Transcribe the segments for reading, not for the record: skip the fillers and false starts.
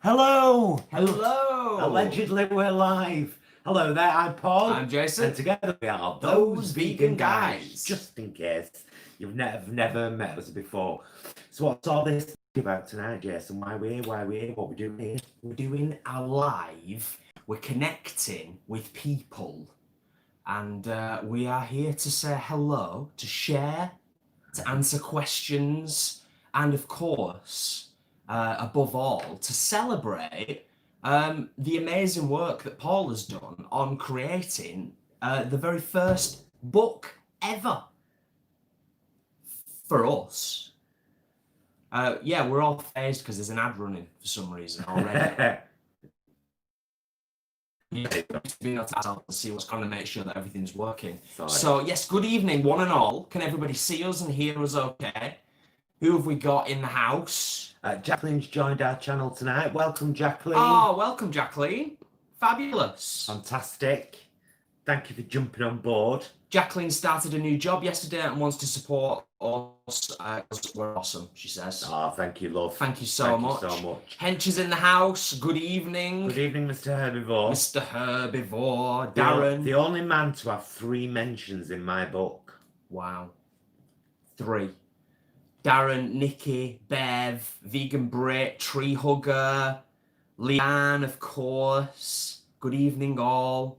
Hello! Hello! Allegedly we're live. Hello there, I'm Paul. I'm Jason. And together we are Those Vegan Guys. Just in case you've never met us before. So what's all this about tonight, Jason? Why we're here? What we're doing here? We're doing a live. We're connecting with people. And we are here to say hello, to share, to answer questions, and of course, above all, to celebrate the amazing work that Paul has done on creating the very first book ever for us. Yeah, we're all phased because there's an ad running for some reason already. See what's going to make sure that everything's working. Sorry. So yes, good evening, one and all. Can everybody see us and hear us okay? Who have we got in the house? Jacqueline's joined our channel tonight. Welcome, Jacqueline. Oh, welcome, Jacqueline. Fabulous. Fantastic. Thank you for jumping on board. Jacqueline started a new job yesterday and wants to support us. We're awesome, she says. Oh, thank you, love. Thank you so much. Hench is in the house. Good evening. Good evening, Mr. Herbivore. Mr. Herbivore. Darren. The only man to have 3 mentions in my book. Wow. 3. Darren, Nikki, Bev, Vegan Brit, Tree Hugger, Leanne, of course. Good evening, all.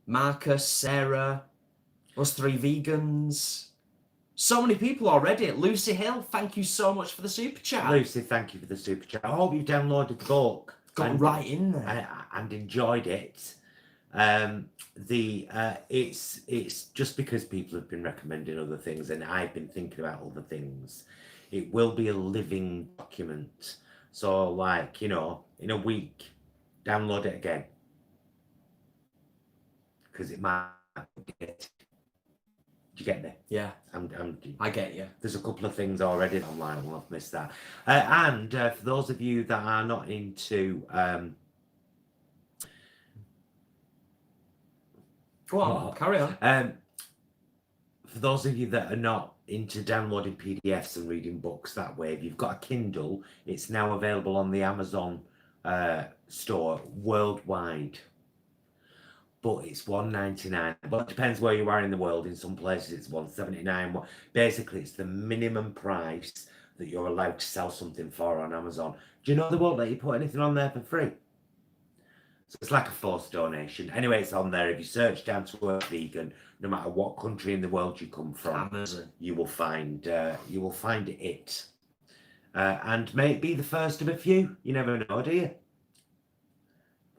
Marcus, Sarah, us 3 vegans. So many people already. Lucy Hill, thank you so much for the super chat. Lucy, thank you for the super chat. I hope you downloaded the book. Got right in there. And enjoyed it. It's just because people have been recommending other things and I've been thinking about other things. It will be a living document. So like, you know, in a week, download it again. Because it might get. Do you get me? Yeah. I get you. There's a couple of things already online. I won't have missed that. And for those of you that are not into go on, carry on. For those of you that are not into downloading PDFs and reading books that way, if you've got a Kindle, it's now available on the Amazon store worldwide. But it's $1.99. But it depends where you are in the world. In some places it's $1.79. Basically, it's the minimum price that you're allowed to sell something for on Amazon. Do you know they won't let you put anything on there for free? So it's like a forced donation. Anyway, it's on there. If you search down to Earth Vegan, no matter what country in the world you come from, Amazon, you will find it. And may it be the first of a few. You never know, do you?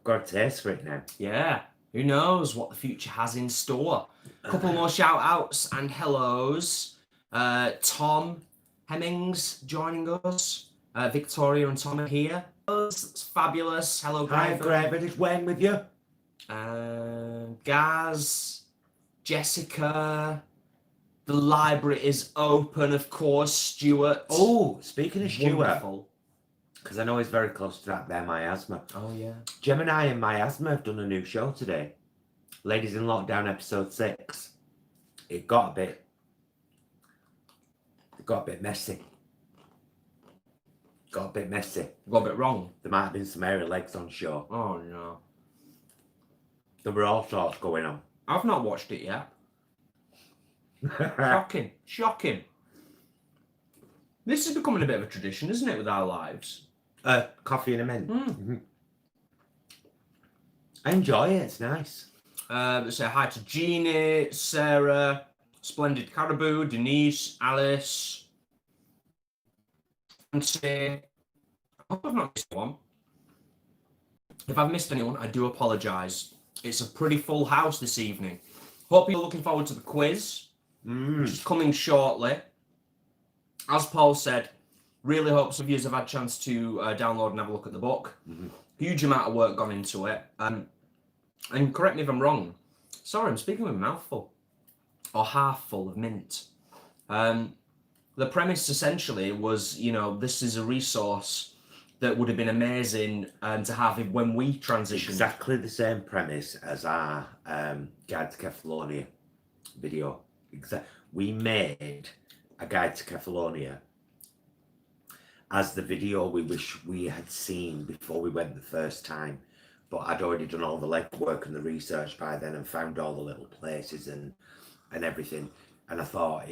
Got a taste for it now. Yeah. Who knows what the future has in store? A couple more shout outs and hellos. Tom Hemmings joining us. Victoria and Tom are here. It's fabulous. Hello, Hi, Grandad. Is Wayne with you? Gaz, Jessica. The library is open, of course. Stuart. Oh, speaking of Stuart. Wonderful. Because I know he's very close to that there, Miasma. Oh, yeah. Gemini and Miasma have done a new show today. Ladies in Lockdown, episode 6. It got a bit messy. Got a bit messy. Got a bit wrong. There might have been some hairy legs on show. Oh, no. There were all sorts going on. I've not watched it yet. Shocking. Shocking. This is becoming a bit of a tradition, isn't it, with our lives? Coffee and a mint. I enjoy it. It's nice. Say hi to Jeannie, Sarah, Splendid Caribou, Denise, Alice, Nancy. I hope I've not missed one. If I've missed anyone, I do apologise. It's a pretty full house this evening. Hope you're looking forward to the quiz, which is coming shortly. As Paul said, really hope some of you have had a chance to download and have a look at the book. Huge amount of work gone into it. And correct me if I'm wrong. Sorry, I'm speaking with a mouthful. Or half full of mint. The premise essentially was, you know, this is a resource that would have been amazing to have when we transitioned. Exactly the same premise as our Guide to Kefalonia video. We made a Guide to Kefalonia as the video we wish we had seen before we went the first time. But I'd already done all the legwork and the research by then and found all the little places and everything. And I thought,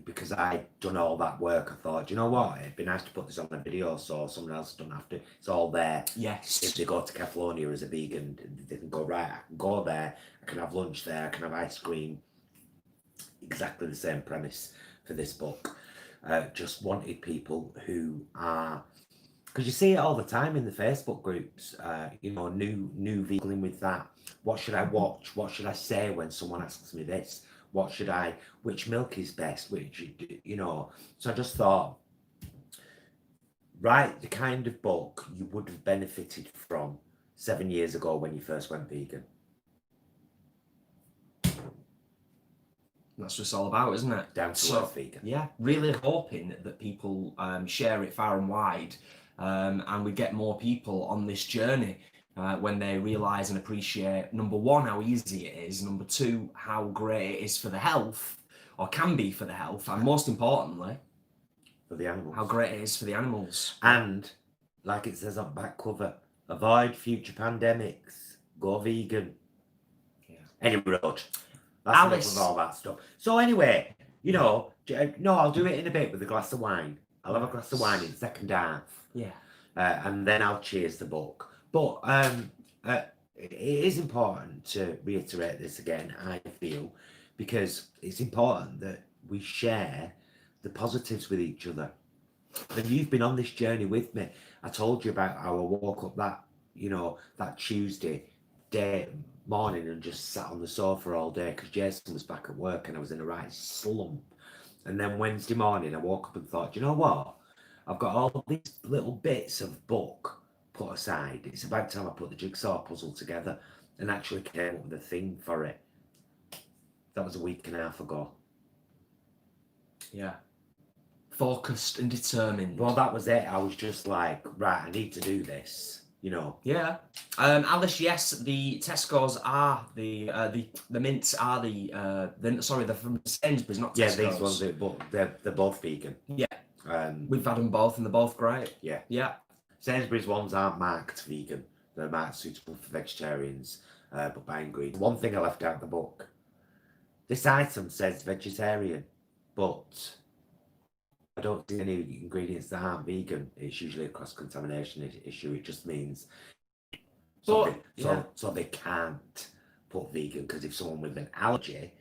because I'd done all that work, I thought, you know what, it'd be nice to put this on a video so someone else doesn't have to. It's all there. Yes. If they go to Catalonia as a vegan, they can go, right, I can go there, I can have lunch there, I can have ice cream. Exactly the same premise for this book. Just wanted people who are, because you see it all the time in the Facebook groups, you know, new vegan with that. What should I watch? What should I say when someone asks me this? What should I, which milk is best? Which, you know, so I just thought, write the kind of book you would have benefited from 7 years ago when you first went vegan. That's what it's all about, isn't it? Down to earth vegan. Yeah, really hoping that people share it far and wide, and we get more people on this journey when they realise and appreciate, number one, how easy it is, number two, how great it is for the health, or can be for the health, and most importantly, for the animals. How great it is for the animals. And, like it says on back cover, avoid future pandemics, go vegan. Yeah. Any road. That's enough of all that stuff. So anyway, you know, no, I'll do it in a bit with a glass of wine. I'll have a glass of wine in the second half. Yeah. And then I'll cheers the book. But it is important to reiterate this again, I feel, because it's important that we share the positives with each other. And you've been on this journey with me. I told you about how I woke up that, you know, that Tuesday morning and just sat on the sofa all day because Jason was back at work and I was in a right slump. And then Wednesday morning I woke up and thought, you know what? I've got all these little bits of book put aside. It's about time I put the jigsaw puzzle together and actually came up with a theme for it. That was a week and a half ago. Yeah. Focused and determined. Well, that was it. I was just like, right, I need to do this. You know. Yeah. Alice, yes, the Tesco's are the mints are they're from Sainsbury's, not Tesco's. Yeah, these ones, they're both vegan. Yeah. We've had them both and they're both great. Yeah. Yeah. Sainsbury's ones aren't marked vegan. They're marked suitable for vegetarians, but by ingredients. One thing I left out of the book. This item says vegetarian, but I don't see any ingredients that aren't vegan. It's usually a cross-contamination issue. It just means so they can't put vegan, because if someone with an allergy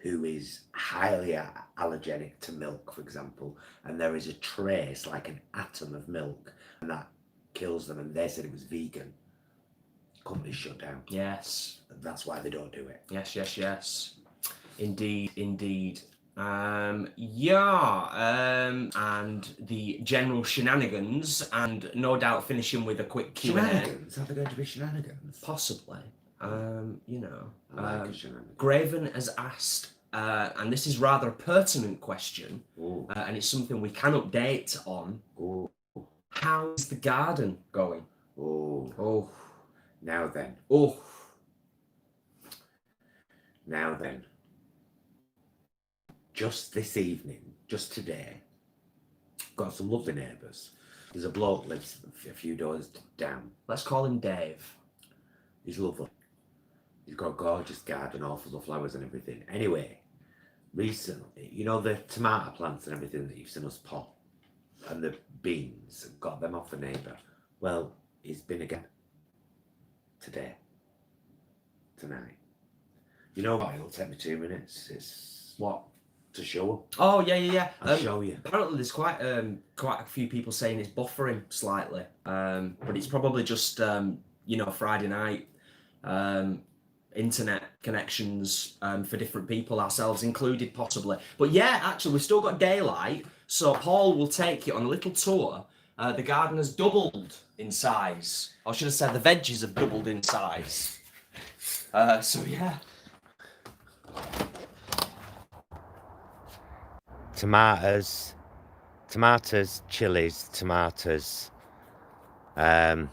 who is highly allergenic to milk, for example, and there is a trace, like an atom of milk, and that kills them, and they said it was vegan, companies shut down. Yes. That's why they don't do it. Yes. Indeed. And the general shenanigans, and no doubt finishing with a quick Q&A. Shenanigans? Are there going to be shenanigans? Possibly. Graven has asked, and this is rather a pertinent question, and it's something we can update on. How's the garden going? Now then. Now then. Just this evening, just today, got some lovely neighbours. There's a bloke lives a few doors down. Let's call him Dave. He's lovely. He's got a gorgeous garden, all full of flowers and everything. Anyway, recently, you know the tomato plants and everything that you've seen us pot, and the beans, got them off a neighbour. Well, he's been again. Tonight. You know what? It'll take me 2 minutes. It's what? To show up. Oh yeah. I'll show you. Apparently, there's quite a few people saying it's buffering slightly, but it's probably just Friday night internet connections for different people, ourselves included, possibly. But yeah, actually, we've still got daylight, so Paul will take you on a little tour. The garden has doubled in size, or should I say, the veggies have doubled in size. So yeah. Tomatoes, chilies, tomatoes, and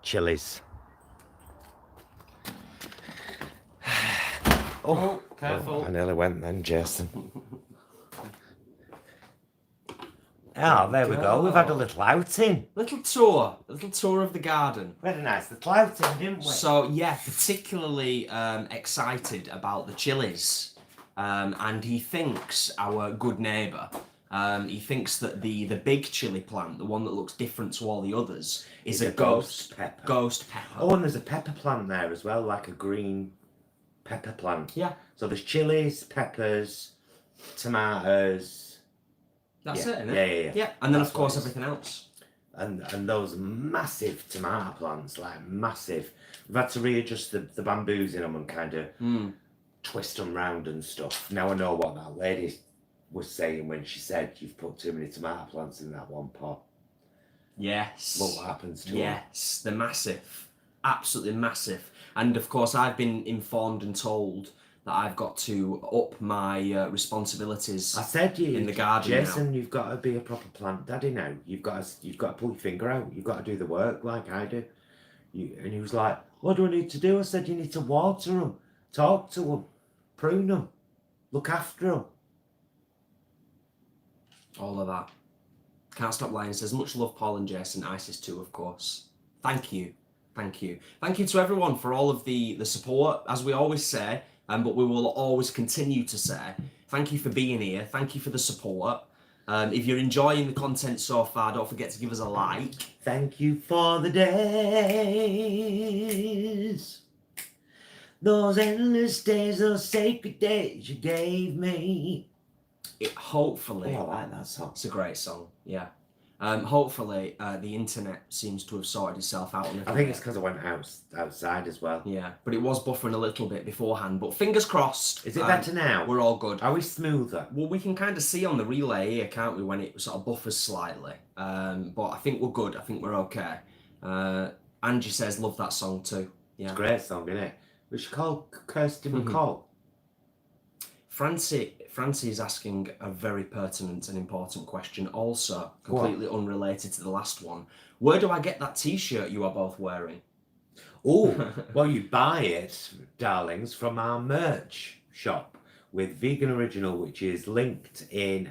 chilies. Oh, careful. I nearly went then, Jason. Oh, there we go. We've had a little outing. Little tour of the garden. We had a nice little outing, didn't we? So yeah, particularly excited about the chilies, and he thinks our good neighbour, he thinks that the big chili plant, the one that looks different to all the others, is a ghost pepper. Ghost pepper. Oh, and there's a pepper plant there as well, like a green pepper plant. Yeah. So there's chilies, peppers, tomatoes. That's yeah. it, isn't it? Yeah. Yeah, and then That's of course what it is. everything else. And those massive tomato plants, like massive. We've had to readjust the bamboos in them and kind of twist them round and stuff. Now I know what that lady was saying when she said you've put too many tomato plants in that one pot. Yes. Look what happens to them. Yes, they're massive. Absolutely massive. And of course I've been informed and told that I've got to up my responsibilities. I said in the garden Jason, now. You've got to be a proper plant daddy now. You've got to pull your finger out. You've got to do the work like I do. And he was like, "What do I need to do?" I said, "You need to water them, talk to them, prune them, look after them." All of that. Can't Stop Lying says, much love, Paul and Jason. Isis too, of course. Thank you. Thank you. Thank you to everyone for all of the support, as we always say, but we will always continue to say. Thank you for being here. Thank you for the support. If you're enjoying the content so far, don't forget to give us a like. Thank you for the days. Those endless days, those sacred days you gave me. Hopefully, I like that song. It's a great song, yeah. Hopefully, the internet seems to have sorted itself out. I think it's because I went outside as well. Yeah, but it was buffering a little bit beforehand. But fingers crossed. Is it better now? We're all good. Are we smoother? Well, we can kind of see on the relay here, can't we, when it sort of buffers slightly. But I think we're good. I think we're okay. Angie says, love that song too. Yeah. It's a great song, isn't it? We should call Kirsty McCall. Francie is asking a very pertinent and important question, also completely unrelated to the last one. Where do I get that t-shirt you are both wearing? Oh, well, you buy it, darlings, from our merch shop with Vegan Original, which is linked in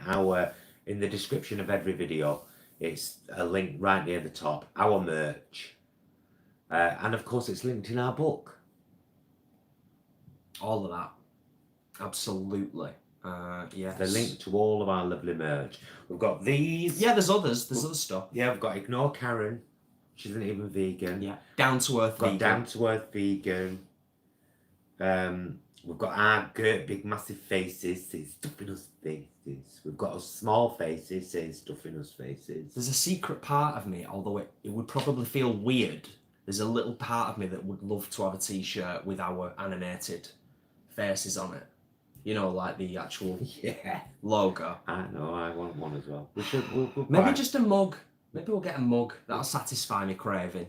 the description of every video. It's a link right near the top, our merch. And of course, it's linked in our book. All of that. Absolutely. Yes. They're linked to all of our lovely merch. We've got these. Yeah, there's others. There's other stuff. Yeah, we've got Ignore Karen. She isn't even vegan. Yeah. Down to Earth vegan. Down to Earth vegan. We've got our big massive faces saying stuffing us faces. We've got our small faces saying stuffing us faces. There's a secret part of me, although it would probably feel weird. There's a little part of me that would love to have a t-shirt with our animated faces on it. You know, like the actual logo. I know, I want one as well. We'll maybe just a mug. Maybe we'll get a mug. That'll satisfy me craving.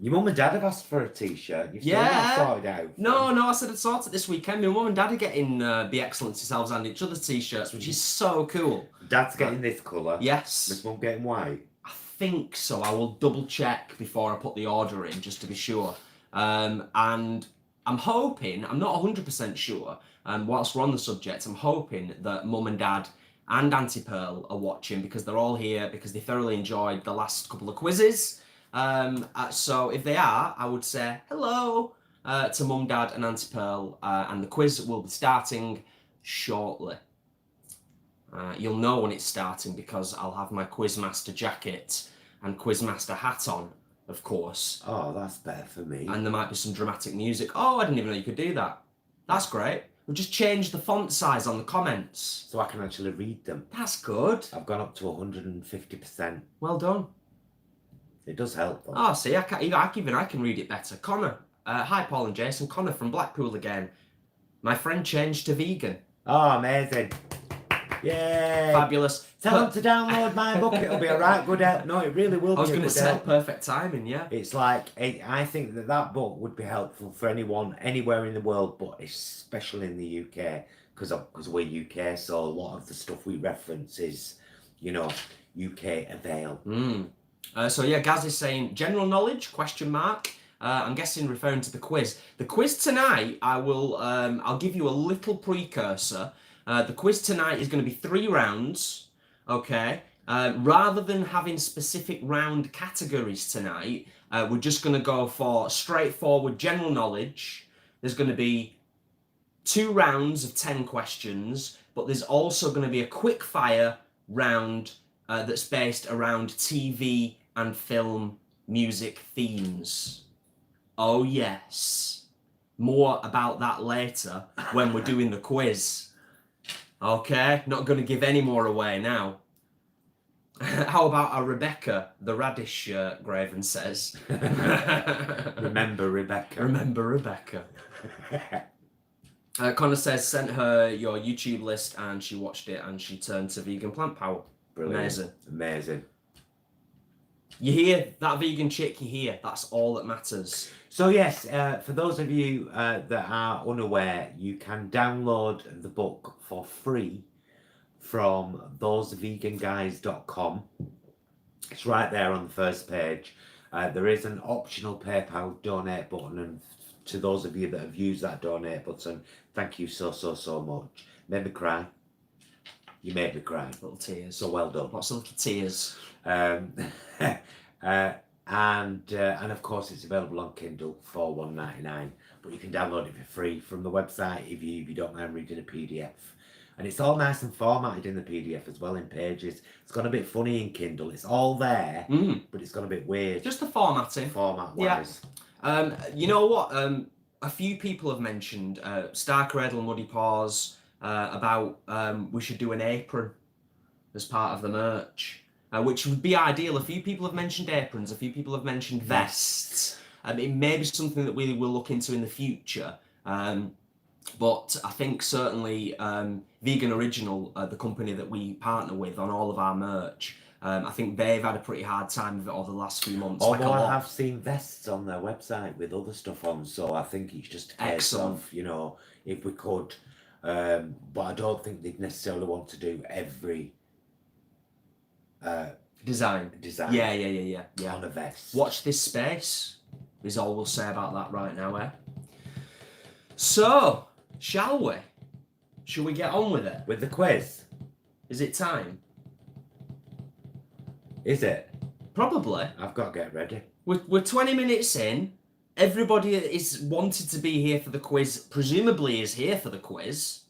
Your mum and dad have asked for a t-shirt. You've still not sorted out. No, I said I'd sort it this weekend. My mum and dad are getting the Excellence Yourselves and each other t-shirts, which is so cool. Dad's getting this colour. Yes. Miss Mum getting white. I think so. I will double check before I put the order in, just to be sure. And I'm hoping, I'm not 100% sure, whilst we're on the subject, I'm hoping that Mum and Dad and Auntie Pearl are watching, because they're all here because they thoroughly enjoyed the last couple of quizzes. So if they are, I would say hello to Mum, Dad and Auntie Pearl, and the quiz will be starting shortly. You'll know when it's starting because I'll have my Quizmaster jacket and Quizmaster hat on, of course. Oh, that's better for me. And there might be some dramatic music. Oh, I didn't even know you could do that. That's great. We'll just change the font size on the comments. So I can actually read them. That's good. I've gone up to 150%. Well done. It does help though. Oh, see, I can read it better. Connor. Hi, Paul and Jason. Connor from Blackpool again. My friend changed to vegan. Oh, amazing. Yay. Fabulous. Tell them to download my book. It'll be a right good help. No, it really will be. I was going to say perfect timing, yeah. It's like, I think that book would be helpful for anyone, anywhere in the world, but especially in the UK, because we're UK, so a lot of the stuff we reference is, UK avail. So yeah, Gaz is saying, general knowledge, ? I'm guessing referring to the quiz. The quiz tonight, I'll give you a little precursor. The quiz tonight is going to be 3 rounds. Okay. Rather than having specific round categories tonight, we're just going to go for straightforward general knowledge. There's going to be 2 rounds of 10 questions, but there's also going to be a quick fire round that's based around TV and film music themes. Oh yes. More about that later when we're doing the quiz. Okay, not going to give any more away now. How about our Rebecca, the radish Graven says? Remember Rebecca. Remember Rebecca. Connor says, sent her your YouTube list and she watched it and she turned to vegan plant power. Brilliant. Amazing. Amazing. You hear that vegan chick, you hear. That's all that matters. So yes, for those of you that are unaware, you can download the book for free from thoseveganguys.com. It's right there on the first page. There is an optional PayPal donate button, and to those of you that have used that donate button, thank you so much. Made me cry. You made me cry. Little tears. So well done. Lots of little tears. And of course it's available on Kindle for $1.99, but you can download it for free from the website if you don't mind reading a PDF. And it's all nice and formatted in the PDF as well, in pages. It's gone a bit funny in Kindle. It's all there, but it's gone a bit weird. Just the formatting. Format-wise. Yeah. You know what? A few people have mentioned, Star Cradle and Muddy Paws, about we should do an apron as part of the merch. Which would be ideal. A few people have mentioned aprons, a few people have mentioned vests. It may be something that we will look into in the future. But I think certainly Vegan Original, the company that we partner with on all of our merch, I think they've had a pretty hard time with it over the last few months. Although I have seen vests on their website with other stuff on, so I think it's just a case of, you know, if we could, but I don't think they'd necessarily want to do every design Yeah. on a vest. Watch this space is all we'll say about that right now, eh? So, shall we? Shall we get on with it? With the quiz? Is it time? Is it? Probably. I've got to get ready. We're 20 minutes in. Everybody is wanted to be here for the quiz, presumably is here for the quiz.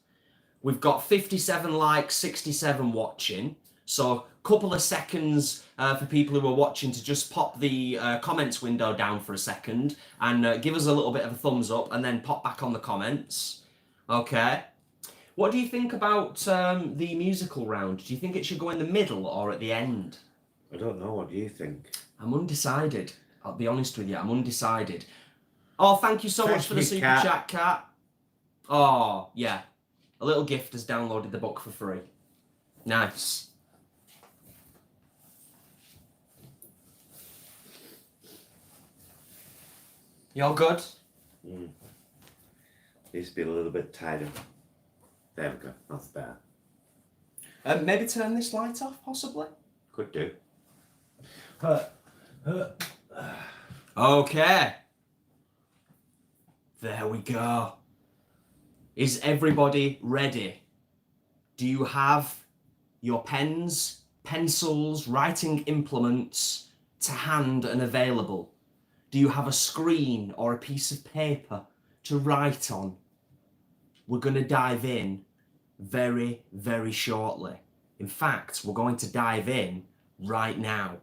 We've got 57 likes, 67 watching. So a couple of seconds for people who are watching to just pop the comments window down for a second and give us a little bit of a thumbs up and then pop back on the comments. Okay. What do you think about the musical round? Do you think it should go in the middle or at the end? I don't know. What do you think? I'm undecided. I'll be honest with you. I'm undecided. Oh, thank you so much for the super chat, Kat. Oh, yeah. A little gift has downloaded the book for free. Nice. You all good? Needs to be a little bit tighter. There we go. That's better. Maybe turn this light off, possibly? Could do. Okay. There we go. Is everybody ready? Do you have your pens, pencils, writing implements to hand and available? Do you have a screen or a piece of paper to write on? We're going to dive in very, very shortly. In fact, we're going to dive in right now.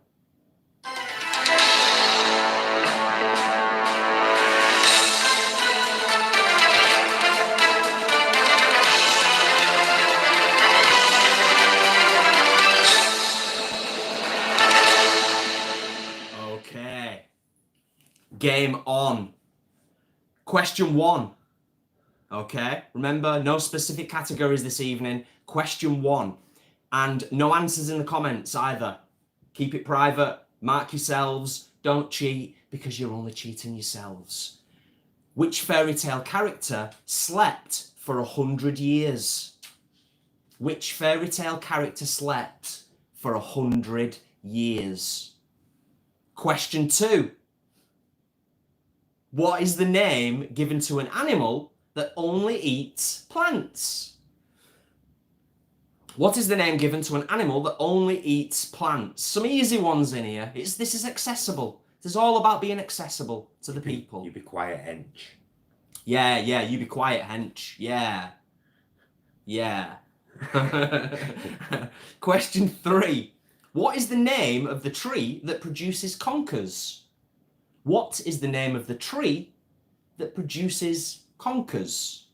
Okay. Game on. Question 1. Okay, remember, no specific categories this evening. Question 1. And no answers in the comments either. Keep it private. Mark yourselves. Don't cheat, because you're only cheating yourselves. Which fairy tale character slept for 100 years? Which fairy tale character slept for 100 years? Question 2. What is the name given to an animal that only eats plants? What is the name given to an animal that only eats plants? Some easy ones in here. This is accessible. This is all about being accessible to the people. You be quiet, hench. Yeah, you be quiet, hench. Yeah. Question 3. What is the name of the tree that produces conkers? What is the name of the tree that produces conkers?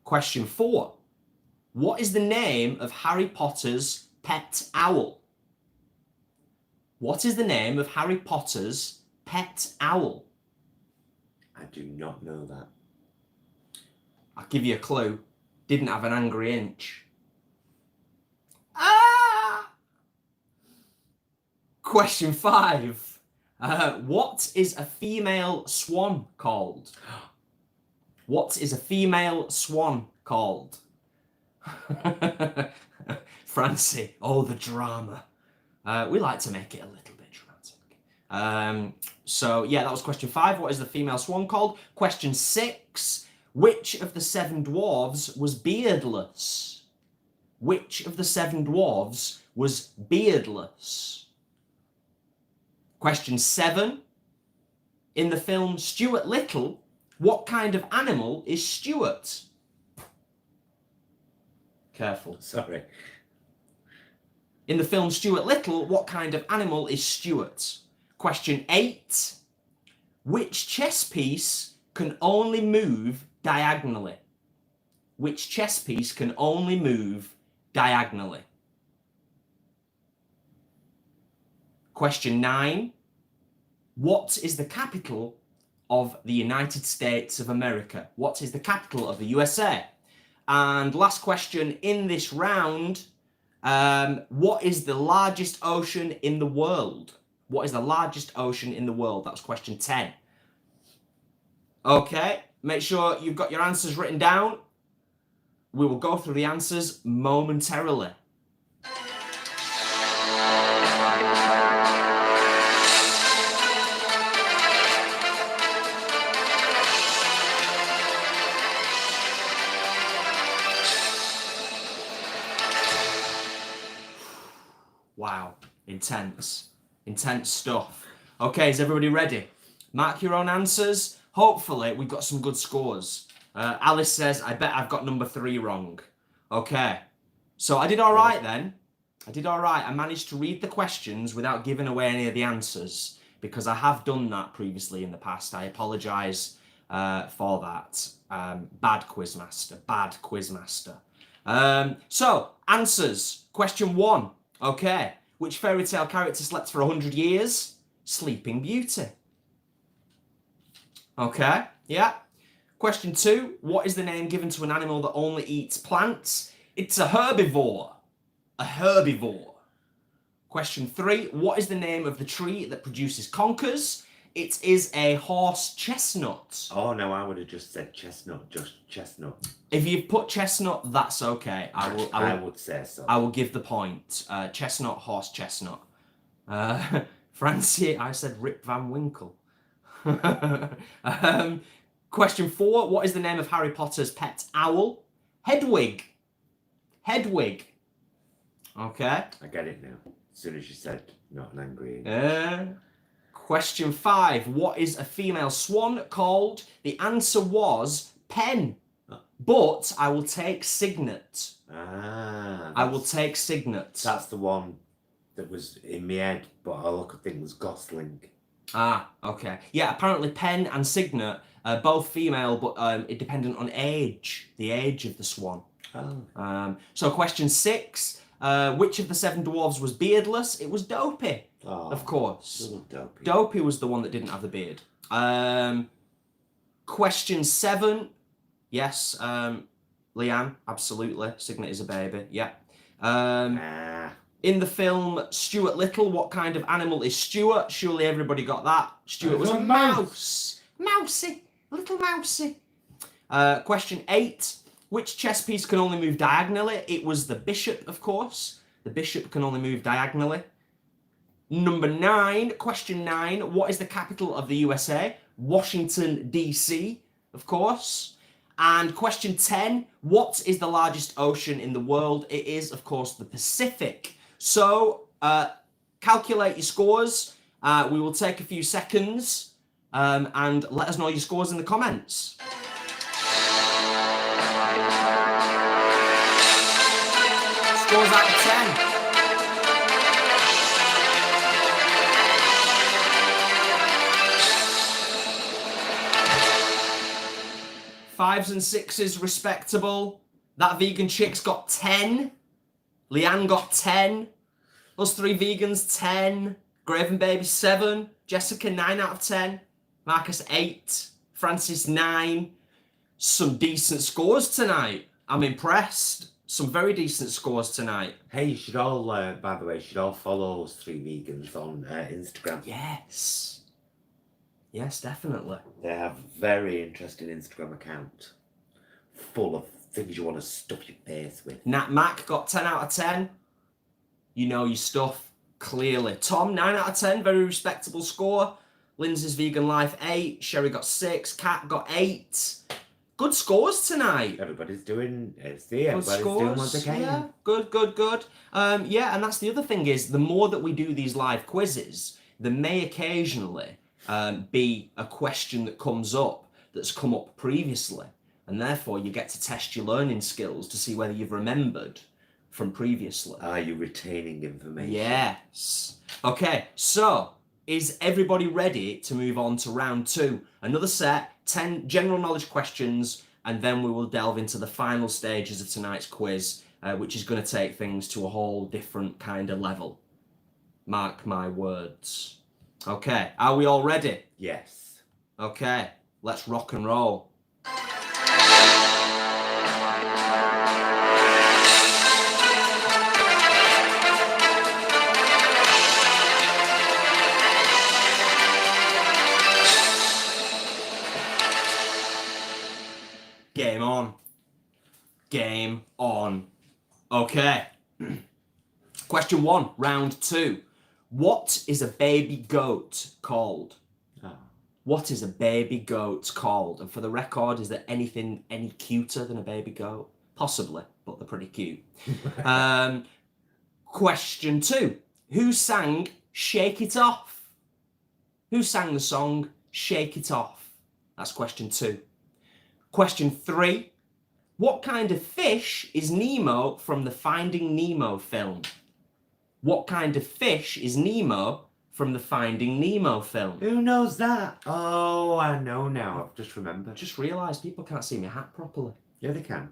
Question 4. What is the name of Harry Potter's pet owl? What is the name of Harry Potter's pet owl? I do not know that. I'll give you a clue. Didn't have an angry inch. Ah! Question 5. What is a female swan called? What is a female swan called? Francie, oh, the drama. We like to make it a little bit dramatic. So, yeah, that was question 5. What is the female swan called? Question 6. Which of the 7 dwarves was beardless? Which of the 7 dwarves was beardless? Question 7. In the film Stuart Little, what kind of animal is Stuart? Careful. Sorry. In the film Stuart Little, what kind of animal is Stuart? Question 8. Which chess piece can only move diagonally? Which chess piece can only move diagonally? Question 9. What is the capital of the United States of America? What is the capital of the USA? And last question in this round, what is the largest ocean in the world? What is the largest ocean in the world? That was question 10. Okay, make sure you've got your answers written down. We will go through the answers momentarily. Wow, intense stuff. Okay, is everybody ready? Mark your own answers. Hopefully, we've got some good scores. Alice says, I bet I've got number 3 wrong. Okay, so I did all right then. I did all right. I managed to read the questions without giving away any of the answers because I have done that previously in the past. I apologise for that. Bad quizmaster. So, answers. Question 1. Okay, which fairy tale character slept for 100 years? Sleeping Beauty. Okay, yeah. Question 2, what is the name given to an animal that only eats plants? It's a herbivore. A herbivore. Question 3, what is the name of the tree that produces conkers? It is a horse chestnut. Oh, no, I would have just said chestnut, just chestnut. If you've put chestnut, that's okay. I would say so. I will give the point. Chestnut, horse chestnut. Francie, I said Rip Van Winkle. Question 4, what is the name of Harry Potter's pet owl? Hedwig. Hedwig. Okay. I get it now. As soon as you said not an angry. Question 5, what is a female swan called? The answer was Pen. But I will take Signet. I will take Signet. That's the one that was in my head, but I think it was Gosling. Ah, okay. Yeah, apparently Pen and Signet are both female, but it dependent on age, the age of the swan. Oh. So question 6, which of the 7 dwarves was beardless? It was Dopey, of course. Dopey. Dopey was the one that didn't have the beard. Question 7, yes, Leanne, absolutely. Signet is a baby, yeah. In the film Stuart Little, what kind of animal is Stuart? Surely everybody got that. Stuart was a mouse. Mousy, little mousy. Question 8, which chess piece can only move diagonally? It was the bishop, of course. The bishop can only move diagonally. Number 9, question 9, what is the capital of the USA? Washington, D.C., of course. And question 10, what is the largest ocean in the world? It is, of course, the Pacific. So calculate your scores. We will take a few seconds and let us know your scores in the comments. Scores out of 10. 5s and 6s respectable. That vegan chick's got 10. Leanne got 10. Us 3 vegans 10. Graven Baby 7. Jessica 9 out of 10. Marcus 8. Francis 9. Some decent scores tonight. I'm impressed. Some very decent scores tonight. Hey, you should all, by the way, you should all follow us 3 vegans on Instagram. Yes. Yes, definitely. They have a very interesting Instagram account. Full of things you want to stuff your face with. Nat Mac got 10 out of 10. You know your stuff, clearly. Tom, 9 out of 10. Very respectable score. Lindsay's Vegan Life, 8. Sherry got 6. Kat got 8. Good scores tonight. Everybody's doing everybody's doing what they can. Yeah, good. Yeah, and that's the other thing is, the more that we do these live quizzes, there may occasionally be a question that comes up that's come up previously, and therefore you get to test your learning skills to see whether you've remembered from previously. Are you retaining information? Yes. Okay, so is everybody ready to move on to round 2? Another set, 10 general knowledge questions, and then we will delve into the final stages of tonight's quiz, which is going to take things to a whole different kind of level. Mark my words. Okay, are we all ready? Yes. Okay, let's rock and roll. Game on. Game on. Okay. Question 1, round 2. What is a baby goat called? Oh. What is a baby goat called? And for the record, is there anything any cuter than a baby goat? Possibly, but they're pretty cute. Question 2. Who sang Shake It Off? Who sang the song Shake It Off? That's question 2. Question 3. What kind of fish is Nemo from the Finding Nemo film? What kind of fish is Nemo from the Finding Nemo film? Who knows that? Oh, I know now. I've just remembered. Just realised people can't see my hat properly. Yeah, they can.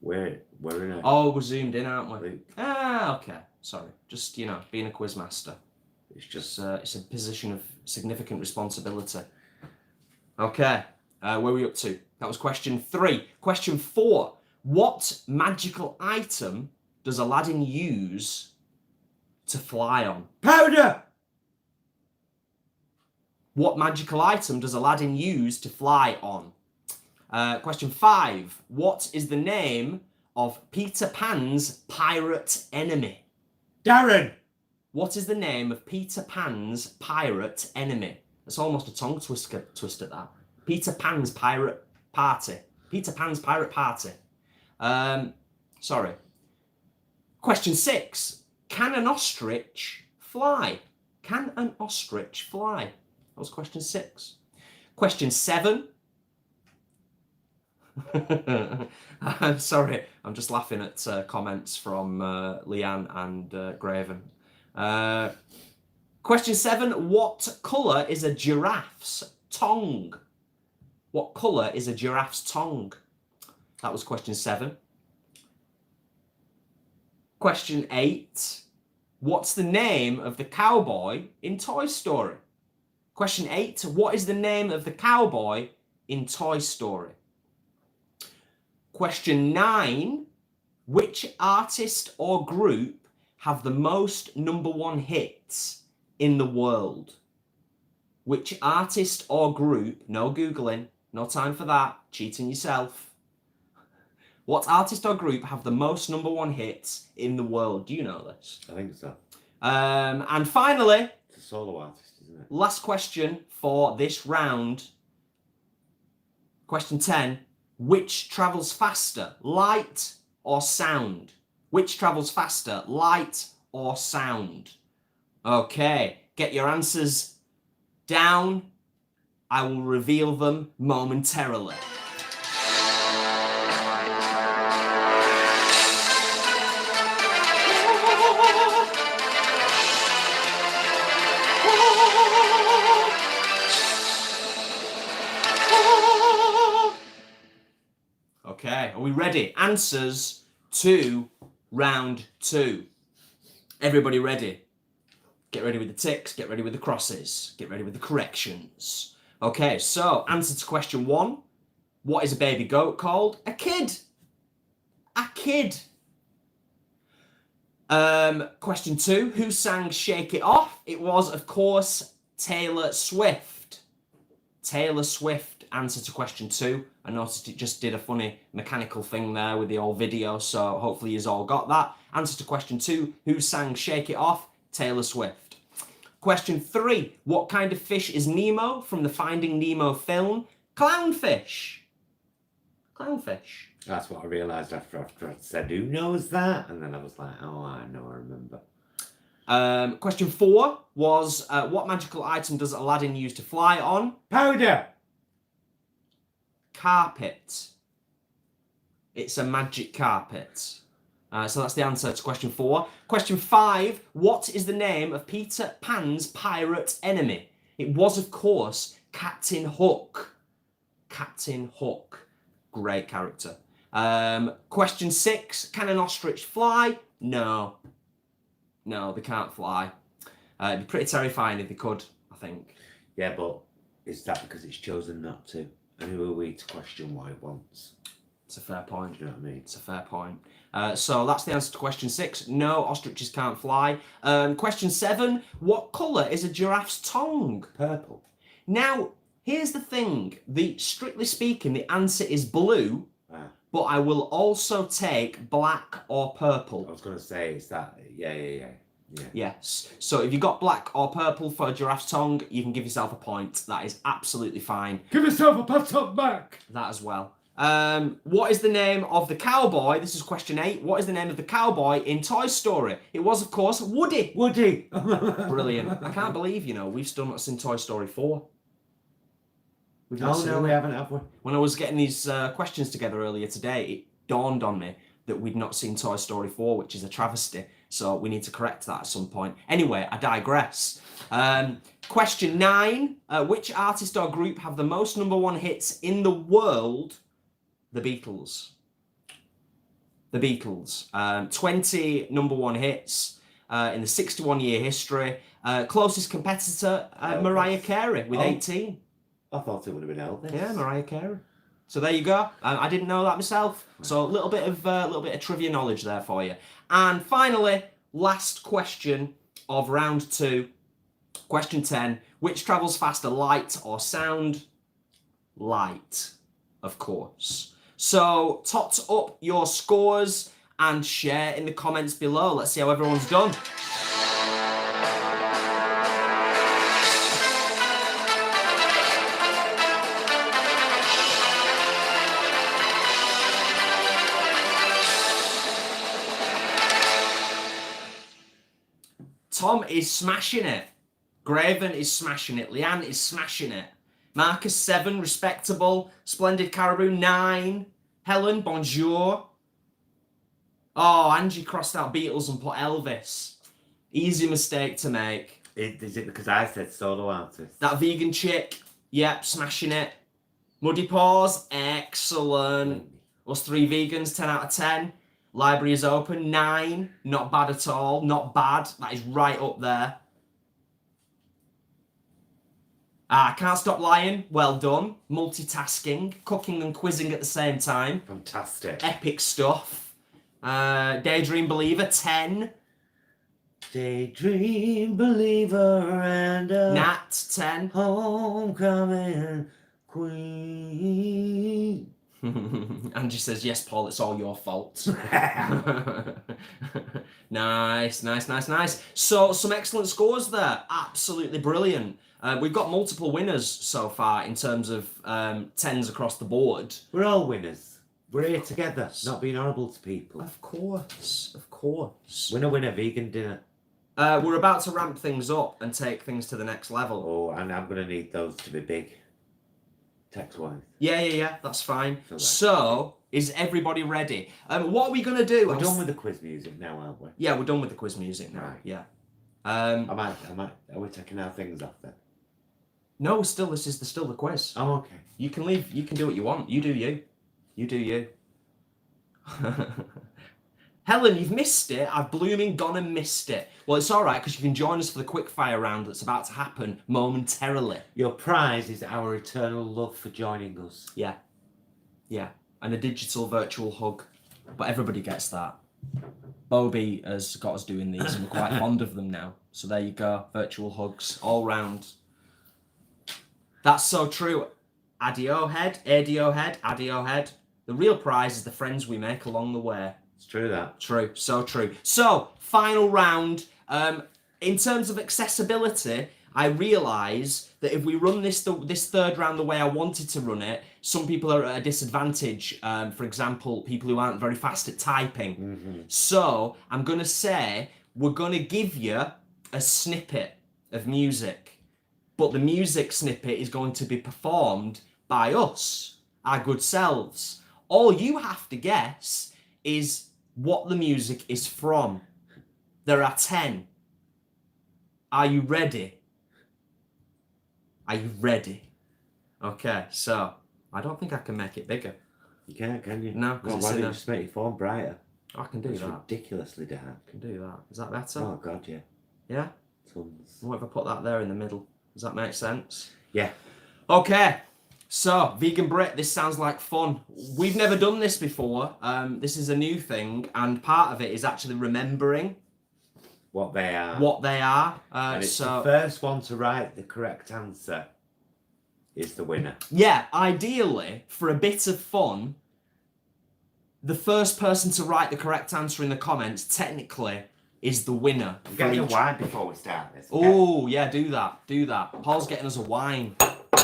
We're in a... Oh, we're zoomed in, aren't we? Luke. Okay. Sorry. Just, being a quiz master. It's just... It's a position of significant responsibility. Okay. Where are we up to? That was question 3. Question 4. What magical item does Aladdin use to fly on? Powder! What magical item does Aladdin use to fly on? Question 5. What is the name of Peter Pan's pirate enemy? Darren! What is the name of Peter Pan's pirate enemy? That's almost a tongue twister at that. Peter Pan's pirate party. Peter Pan's pirate party. Sorry. Question 6. Can an ostrich fly? Can an ostrich fly? That was question 6. Question 7. I'm sorry, I'm just laughing at comments from Leanne and Graven. Question 7. What colour is a giraffe's tongue? What colour is a giraffe's tongue? That was question 7. Question 8. What's the name of the cowboy in Toy Story? Question 8. What is the name of the cowboy in Toy Story? Question 9. Which artist or group have the most #1 hits in the world? Which artist or group, no Googling, no time for that, cheating yourself. What artist or group have the most #1 hits in the world? Do you know this? I think so. And finally, It's a solo artist, isn't it? last question for this round. Question 10. Which travels faster, light or sound? Which travels faster, light or sound? Okay, get your answers down. I will reveal them momentarily. Okay, are we ready? Answers to round 2. Everybody ready? Get ready with the ticks, get ready with the crosses, get ready with the corrections. Okay, so answer to question 1. What is a baby goat called? A kid. A kid. Question 2. Who sang Shake It Off? It was, of course, Taylor Swift. Taylor Swift. Answer to question 2. I noticed it just did a funny mechanical thing there with the old video, so hopefully you've all got that. Answer to question 2. Who sang Shake It Off? Taylor Swift. Question 3. What kind of fish is Nemo from the Finding Nemo film? Clownfish. Clownfish. That's what I realised after I said, who knows that? And then I was like, oh, I know, I remember. Question 4 was, what magical item does Aladdin use to fly on? Powder! Carpet. It's a magic carpet. So that's the answer to question 4. Question 5, what is the name of Peter Pan's pirate enemy? It was, of course, Captain Hook. Captain Hook. Great character. Question 6, can an ostrich fly? No. No, they can't fly. It'd be pretty terrifying if they could, I think. Yeah, but is that because it's chosen not to? And who are we to question what it wants? It's a fair point. Do you know what I mean? It's a fair point. So that's the answer to question 6. No, ostriches can't fly. Question 7. What colour is a giraffe's tongue? Purple. Now, here's the thing. Strictly speaking, the answer is blue, but I will also take black or purple. I was going to say, it's that. Yeah. Yes. So if you got black or purple for a giraffe's tongue, you can give yourself a point. That is absolutely fine. Give yourself a pat on back. That as well. What is the name of the cowboy? This is question 8. What is the name of the cowboy in Toy Story? It was, of course, Woody. Woody. Brilliant. I can't believe, we've still not seen Toy Story 4. We've not seen we it. haven't, have we? When I was getting these questions together earlier today, it dawned on me that we'd not seen Toy Story 4, which is a travesty. So we need to correct that at some point. Anyway, I digress. Question 9. Which artist or group have the most #1 hits in the world? The Beatles. The Beatles. 20 #1 hits in the 61-year history. Closest competitor, Mariah Carey, with 18. I thought it would have been Elvis. Yeah, Mariah Carey. So there you go. I didn't know that myself. So a little bit of trivia knowledge there for you. And finally, last question of round 2. Question 10. Which travels faster, light or sound? Light, of course. So tot up your scores and share in the comments below. Let's see how everyone's done. Tom is smashing it. Graven is smashing it. Leanne is smashing it. Marcus 7, respectable. Splendid Caribou 9. Helen, bonjour. Oh, Angie crossed out Beatles and put Elvis. Easy mistake to make. Is it because I said solo artist? That vegan chick, yep, smashing it. Muddy Paws, excellent. Us 3 vegans, 10 out of 10. Library is open, 9. Not bad at all, not bad. That is right up there. Can't Stop Lying, well done. Multitasking, cooking and quizzing at the same time. Fantastic. Epic stuff. Daydream Believer, 10. Daydream Believer and Nat, 10. Homecoming Queen. Angie says, yes, Paul, it's all your fault. Nice. So, some excellent scores there. Absolutely brilliant. We've got multiple winners so far in terms of 10s across the board. We're all winners. We're here together, not being horrible to people. Of course, of course. Winner, vegan dinner. We're about to ramp things up and take things to the next level. Oh, and I'm going to need those to be big. Text-wise. Yeah, that's fine. So, is everybody ready? What are we going to do? We're done with the quiz music now, aren't we? Yeah, we're done with the quiz music now. Right. Yeah. Are we taking our things off then? No, this is still the quiz. Oh, okay. You can leave. You can do what you want. You do you. You do you. Helen, you've missed it. I've blooming gone and missed it. Well, it's all right because you can join us for the quickfire round that's about to happen momentarily. Your prize is our eternal love for joining us. Yeah. Yeah. And a digital virtual hug. But everybody gets that. Bobby has got us doing these and we're quite fond of them now. So there you go. Virtual hugs all round. That's so true. Adio head, adio head, adio head. The real prize is the friends we make along the way. It's true that. True, so true. So, final round. In terms of accessibility, I realise that if we run this third round the way I wanted to run it, some people are at a disadvantage. For example, people who aren't very fast at typing. Mm-hmm. So, I'm going to say, we're going to give you a snippet of music. But the music snippet is going to be performed by us, our good selves. All you have to guess is what the music is from. There are 10. Are you ready? Are you ready? Okay, so I don't think I can make it bigger. You can't, can you? No, because why don't you just make your phone brighter? I can do it's that. Ridiculously dark. I can do that. Is that better? Oh God, yeah. Yeah? Tons. What if I put that there in the middle? Does that make sense? Yeah. Okay. So, Vegan Brit, this sounds like fun. We've never done this before. This is a new thing, and part of it is actually remembering what they are. What they are. And it's the first one to write the correct answer is the winner. Yeah, ideally, for a bit of fun, the first person to write the correct answer in the comments, technically, is the winner. I'm getting a wine before we start this. Okay? Oh, yeah, do that. Do that. Paul's getting us a wine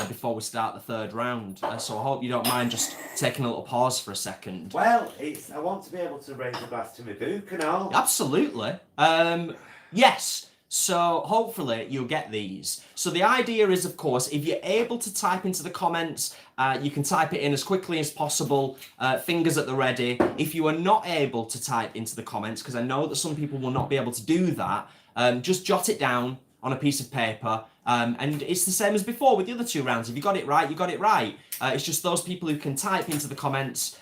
before we start the third round. So I hope you don't mind just taking a little pause for a second. Well, I want to be able to raise a glass to my book and all. Absolutely. Yes. So hopefully you'll get these. So the idea is, of course, if you're able to type into the comments, you can type it in as quickly as possible, fingers at the ready. If you are not able to type into the comments, because I know that some people will not be able to do that, just jot it down on a piece of paper. And it's the same as before with the other two rounds. If you got it right, you got it right. It's just those people who can type into the comments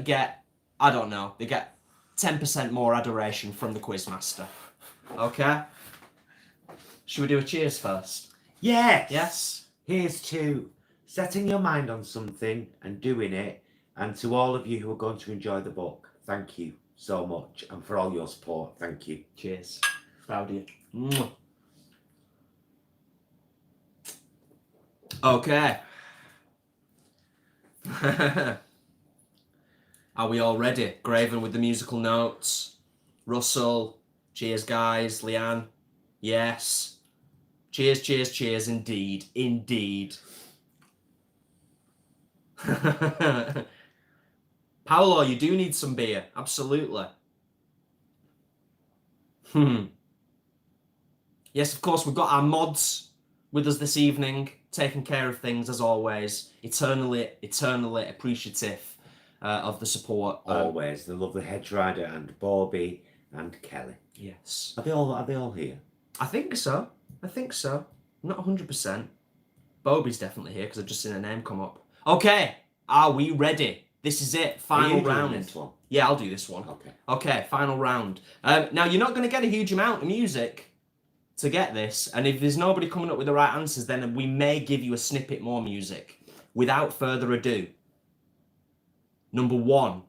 get, I don't know, they get 10% more adoration from the Quizmaster. Okay? Should we do a cheers first? Yes. Yes? Here's to setting your mind on something and doing it. And to all of you who are going to enjoy the book, thank you so much. And for all your support, thank you. Cheers. Proud of you. Mwah. Okay. Are we all ready? Graven with the musical notes. Russell. Cheers, guys. Leanne. Yes. Cheers, cheers, cheers. Indeed. Indeed. Paolo, you do need some beer. Absolutely. Yes, of course, we've got our mods with us this evening, taking care of things as always. Eternally appreciative of the support. Always. The lovely Hedge Rider and Bobby and Kelly. Yes. Are they all here? I think so. Not 100%. Bobby's definitely here because I've just seen her name come up. Okay. Are we ready? This is it. Final round. This one? Yeah, I'll do this one. Okay. Okay, final round. Now, you're not going to get a huge amount of music to get this, and if there's nobody coming up with the right answers, then we may give you a snippet more music. Without further ado, number 1.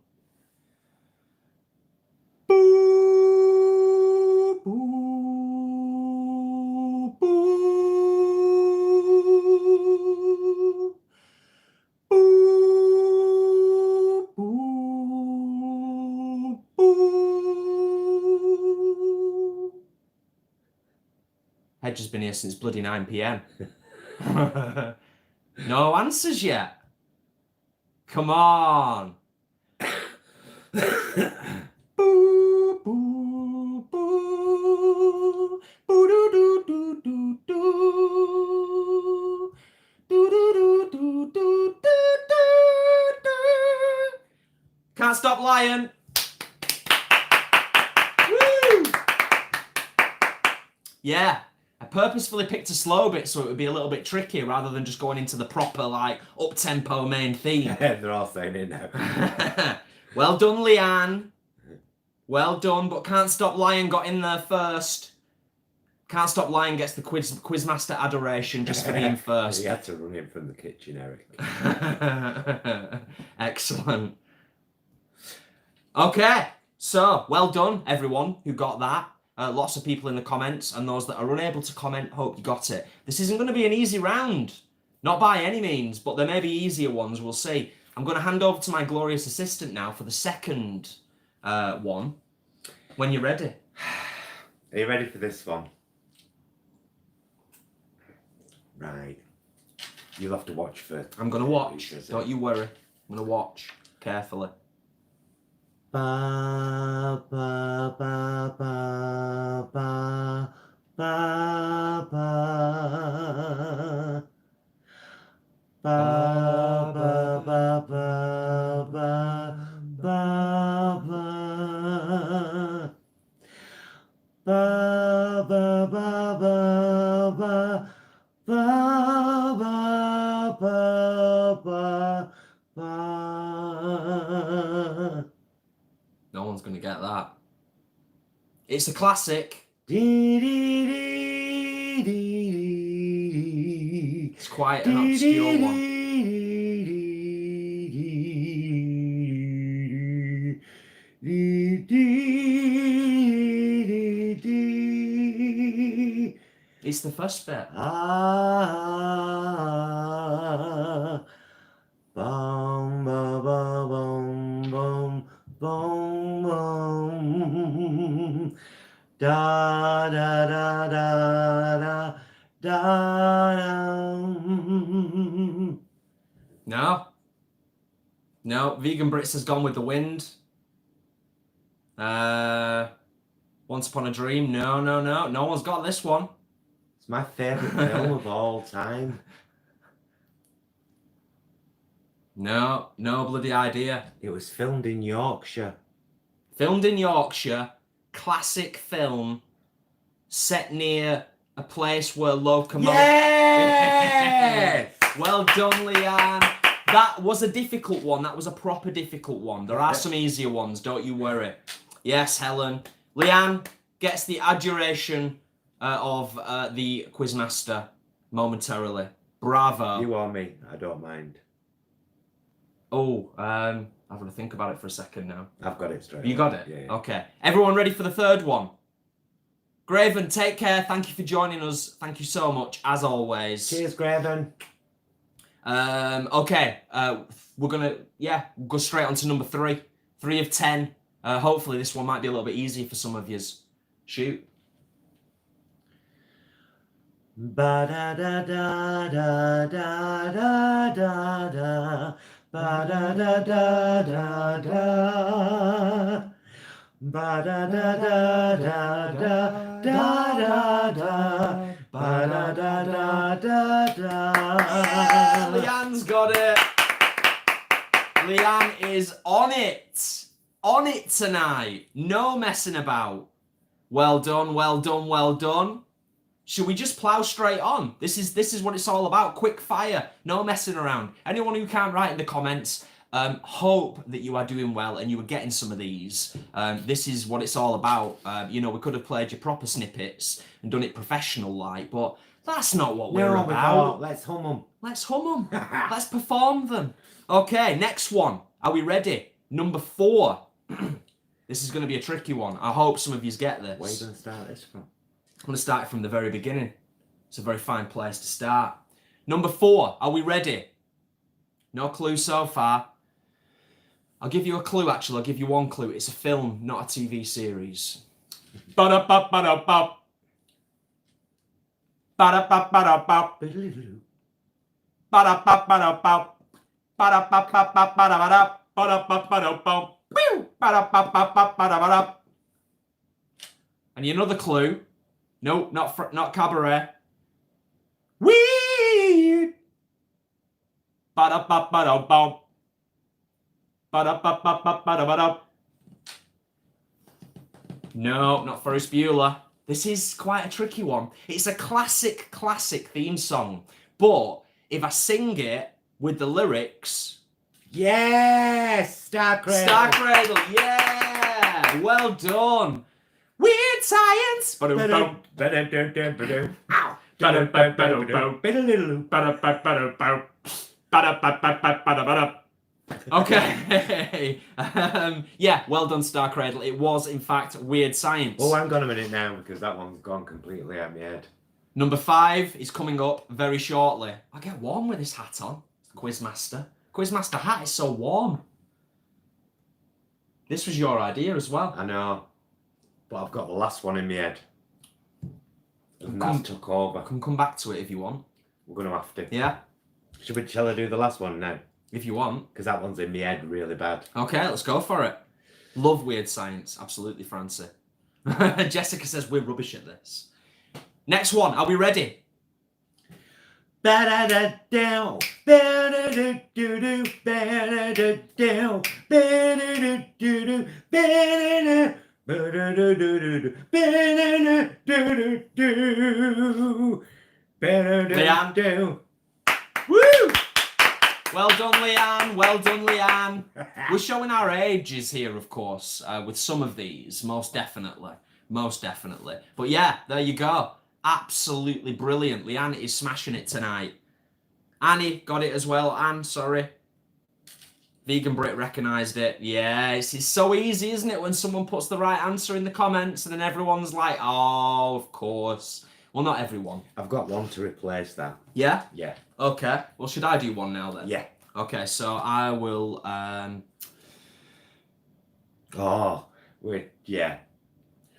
Boo, boo, boo. Boo, boo, boo. Hedge has been here since bloody 9 p.m. No answers yet. Come on. Boo, boo, boo. Boo, doo, doo, doo, doo, doo. Doo, doo, doo, doo, doo, doo, doo. Can't Stop Lion. Woo! Yeah. I purposefully picked a slow bit so it would be a little bit tricky rather than just going into the proper, like, up-tempo main theme. They're all saying it now. Well done, Leanne. Well done, but Can't Stop Lion got in there first. Can't Stop Lion gets the Quizmaster adoration just for being first. He had to run in from the kitchen, Eric. Excellent. Okay, so well done, everyone who got that. Lots of people in the comments, and those that are unable to comment, hope you got it. This isn't going to be an easy round. Not by any means, but there may be easier ones, we'll see. I'm going to hand over to my glorious assistant now for the second one. When you're ready. Are you ready for this one? Right. You'll have to watch for... I'm going to watch. Don't you worry. I'm going to watch carefully. Ba, ba, ba, ba, ba, ba, ba. Ba, ba, ba, ba, ba, ba, ba. Ba, ba, ba, ba, ba, ba, ba, ba, ba. No one's going to get that. It's a classic. It's quite an obscure one. It's the first bit. Bum, ba, ba, bum, bum, bum, bum. Da, da, da, da, da, da, da. No. No, Vegan Brits has gone with the wind. Once Upon a Dream. No, no, no. No one's got this one. It's my favourite film of all time. No, no bloody idea. It was filmed in Yorkshire. Filmed in Yorkshire. Classic film. Set near a place where locomotives... Yeah! Well done, Leanne. That was a difficult one. That was a proper difficult one. There are some easier ones, don't you worry. Yes, Helen. Leanne gets the adjuration of the Quizmaster momentarily. Bravo. You or me, I don't mind. Oh, I've got to think about it for a second now. I've got it straight. You got it? Yeah. Okay. Everyone ready for the third one? Graven, take care. Thank you for joining us. Thank you so much, as always. Cheers, Graven. Okay. We're going to, go straight on to number 3. 3 of 10. Hopefully this one might be a little bit easier for some of yous. Shoot. Ba da da da da da da da da. Ba da da da da da. Ba da da da da da da da. Ba da da da da da. Yeah, Leanne's got it. Leanne is on it. On it tonight. No messing about. Well done, well done, well done. Should we just plow straight on? This is what it's all about. Quick fire. No messing around. Anyone who can't write in the comments, hope that you are doing well and you are getting some of these. This is what it's all about. We could have played your proper snippets and done it professional-like, but that's not what we're about. Let's hum them. Let's hum them. Let's perform them. Okay, next one. Are we ready? Number 4. This is going to be a tricky one. I hope some of you get this. Where are you going to start this from? I'm going to start it from the very beginning. It's a very fine place to start. Number 4. Are we ready? No clue so far. I'll give you a clue, actually. I'll give you one clue. It's a film, not a TV series. Ba-da-ba-ba-da-ba. Ba-da-ba-ba-da-ba. Ba-da-ba-ba-da-bow. Ba-da-ba-ba-ba-ba-da-ba-da. Ba-da-ba-ba-da-bow. Pew! Ba-da-ba-ba-ba-ba-da-ba-da. And another clue. No, not cabaret. Weird. Ba-da-ba-ba-da-bow. Ba-da-ba-ba-ba-ba-da-ba-da. No, not Ferris Bueller. This is quite a tricky one. It's a classic theme song. But if I sing it with the lyrics... Yes! Star Cradle! Star Cradle, yeah! Well done. Weird Science! Okay. Yeah, well done, Star Cradle. It was, in fact, Weird Science. Oh, hang on a minute now, because that one's gone completely out of my head. Number 5 is coming up very shortly. I get warm with this hat on. Quizmaster. Quizmaster hat is so warm. This was your idea as well. I know. But I've got the last one in my head. And that took over. I can come back to it if you want. We're going to have to. Yeah? Shall I do the last one now? If you want. Because that one's in my head really bad. Okay, let's go for it. Love Weird Science. Absolutely, Francie. Jessica says we're rubbish at this. Next one. Are we ready? Ba-da-da-down, ba-da-da-do-do, ba-da-da-down, ba-da-da-do-do, ba-da-da, ba-da-da-do-do, ba-da-da-do-do-do, ba-da-da-do. Woo! Well done, Leanne. Well done, Leanne. We're showing our ages here, of course, with some of these, most definitely. Most definitely. But yeah, there you go. Absolutely brilliant. Leanne is smashing it tonight. Annie got it as well. Anne, sorry. Vegan Brit recognised it. Yeah, it's so easy, isn't it, when someone puts the right answer in the comments and then everyone's like, oh, of course. Well, not everyone. I've got one to replace that. Yeah? Yeah. Okay. Well, should I do one now then? Yeah. Okay, so I will... Oh, yeah.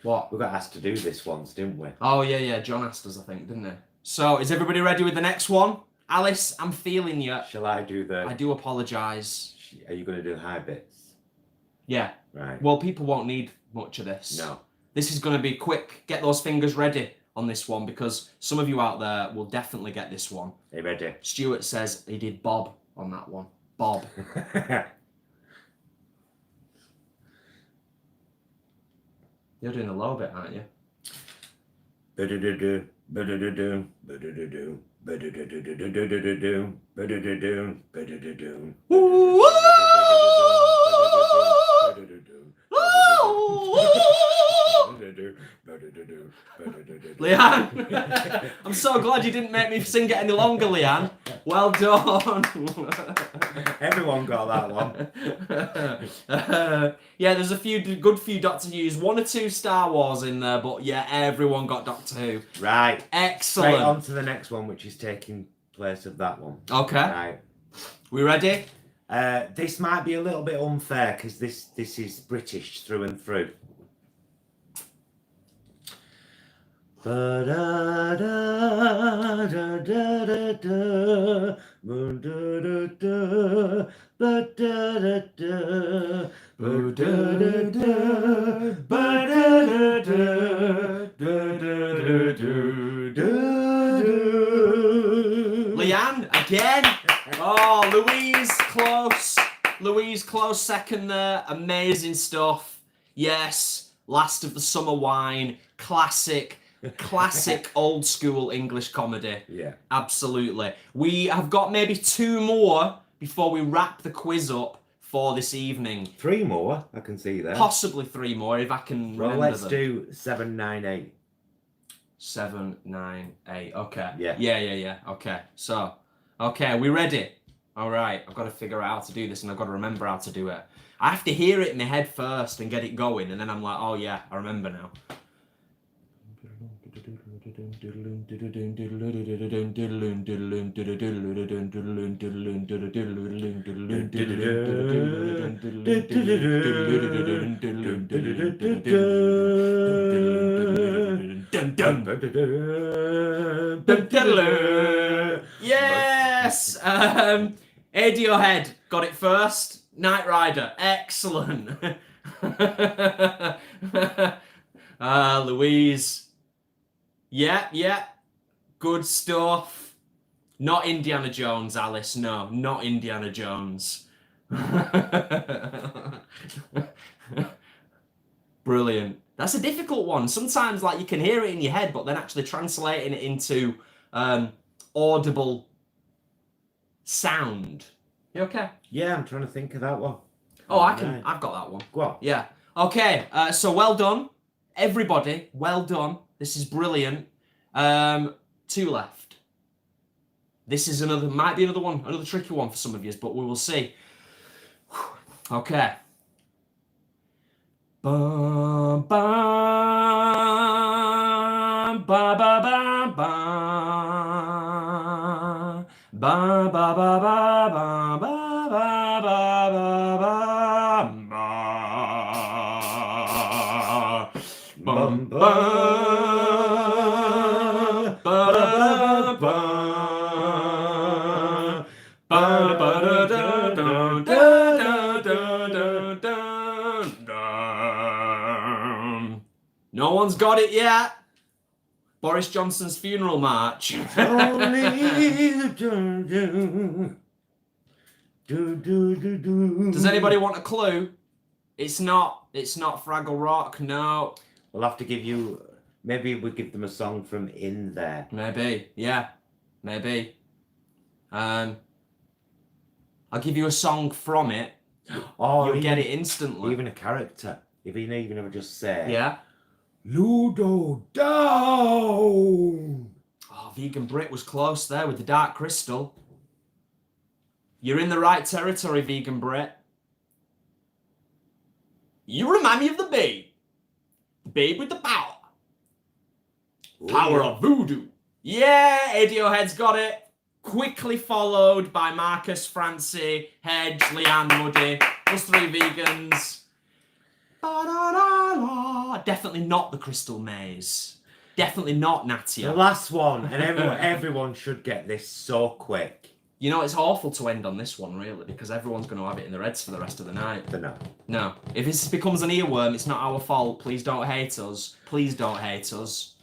What? We got asked to do this once, didn't we? Oh, yeah. John asked us, I think, didn't he? So, is everybody ready with the next one? Alice, I'm feeling you. Shall I do the... I do apologise. Are you going to do high bits? Yeah. Right. Well, people won't need much of this. No. This is going to be quick. Get those fingers ready on this one because some of you out there will definitely get this one. Are you ready? Stuart says he did Bob on that one. Bob. You're doing the low bit, aren't you? Ba-da-da-do, ba-da-da-do, ba-da-da-do, ba-da-da-do, ba-da-da-do, ba-da-da-do. Leanne, I'm so glad you didn't make me sing it any longer, Leanne. Well done. Everyone got that one. Yeah, there's a good few Doctor Who's, 1 or 2 Star Wars in there, but yeah, everyone got Doctor Who. Right. Excellent. Straight on to the next one, which is taking place of that one. Okay. Right. We ready? This might be a little bit unfair because this is British through and through. Leanne, again. Oh, Louise, close. Louise, close second there. Amazing stuff. Yes, Last of the Summer Wine. Classic old school English comedy. Yeah. Absolutely. We have got maybe 2 more before we wrap the quiz up for this evening. 3 more, I can see there. Possibly 3 more if I can remember Well, let's them. do 7, 9, 8. 7, 9, 8. Okay. Yeah. Yeah. Okay. So, okay, we ready? All right. I've got to figure out how to do this and I've got to remember how to do it. I have to hear it in my head first and get it going and then I'm like, oh yeah, I remember now. Yes! Yes. ADO Head got it first. Knight Rider. Excellent. Louise. Yeah. Good stuff. Not Indiana Jones, Alice. No, not Indiana Jones. Brilliant. That's a difficult one. Sometimes, like, you can hear it in your head, but then actually translating it into audible sound. You okay? Yeah, I'm trying to think of that one. Oh, I can. I've got that one. Go on. Yeah. Okay. So well done, everybody. Well done. This is brilliant. 2 left. This is might be another tricky one for some of you, but we will see. Okay. Bum, bum, ba, ba, ba, ba. Ba, ba, ba, ba, ba, ba, ba, ba, ba, ba. Bum, bum, ba, ba, ba. No one's got it yet. Boris Johnson's funeral march. Does anybody want a clue? It's not Fraggle Rock, no. We'll have to give you, maybe we'll give them a song from in there. Maybe, yeah, maybe. I'll give you a song from it. Oh, you'll get it instantly. Even a character. Even if I just say. Yeah. Ludo down. Oh, Vegan Brit was close there with the Dark Crystal. You're in the right territory, Vegan Brit. You remind me of the babe. The babe with the power. Power of voodoo. Yeah, ADO Head's got it. Quickly followed by Marcus, Francie, Hedge, Leanne, Muddy. Plus 3 vegans. Ba-da-da-da. Definitely not the Crystal Maze. Definitely not Natia. The last one, and everyone should get this so quick. You know, it's awful to end on this one, really, because everyone's going to have it in their heads for the rest of the night. No. If this becomes an earworm, it's not our fault. Please don't hate us. Please don't hate us.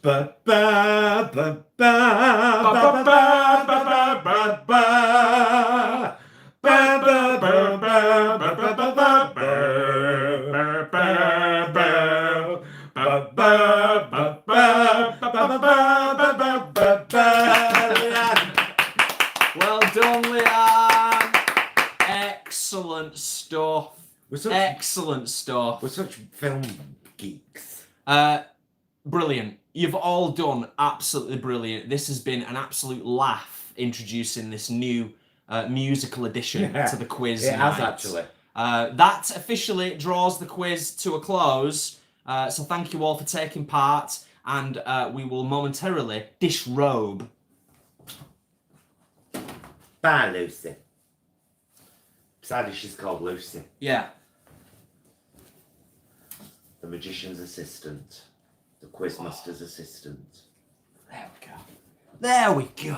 Well done, Leanne. Excellent stuff. Excellent stuff. We're such film geeks. Brilliant. You've all done absolutely brilliant. This has been an absolute laugh introducing this new musical addition to the quiz. It has actually. That officially draws the quiz to a close. So thank you all for taking part, and we will momentarily disrobe. Bye, Lucy. Sadly, she's called Lucy. Yeah. The magician's assistant. The quizmaster's assistant. There we go. There we go.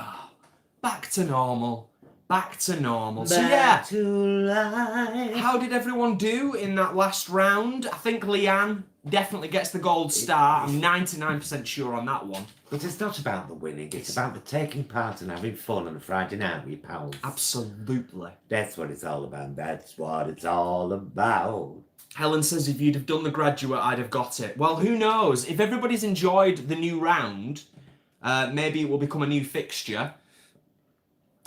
Back to normal. Back to normal. So yeah. Back to life. How did everyone do in that last round? I think Leanne definitely gets the gold star. I'm 99% sure on that one. But it's not about the winning. It's about the taking part and having fun on a Friday night with your pals. Absolutely. That's what it's all about. That's what it's all about. Helen says if you'd have done The Graduate, I'd have got it. Well, who knows? If everybody's enjoyed the new round, maybe it will become a new fixture.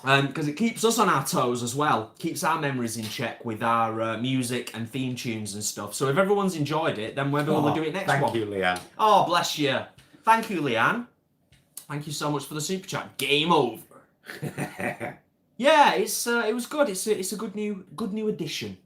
Because it keeps us on our toes as well. Keeps our memories in check with our music and theme tunes and stuff. So if everyone's enjoyed it, then maybe we'll do it next one. Thank you, Leanne. Oh, bless you. Thank you, Leanne. Thank you so much for the super chat. Game over. Yeah, it was good. It's a good new addition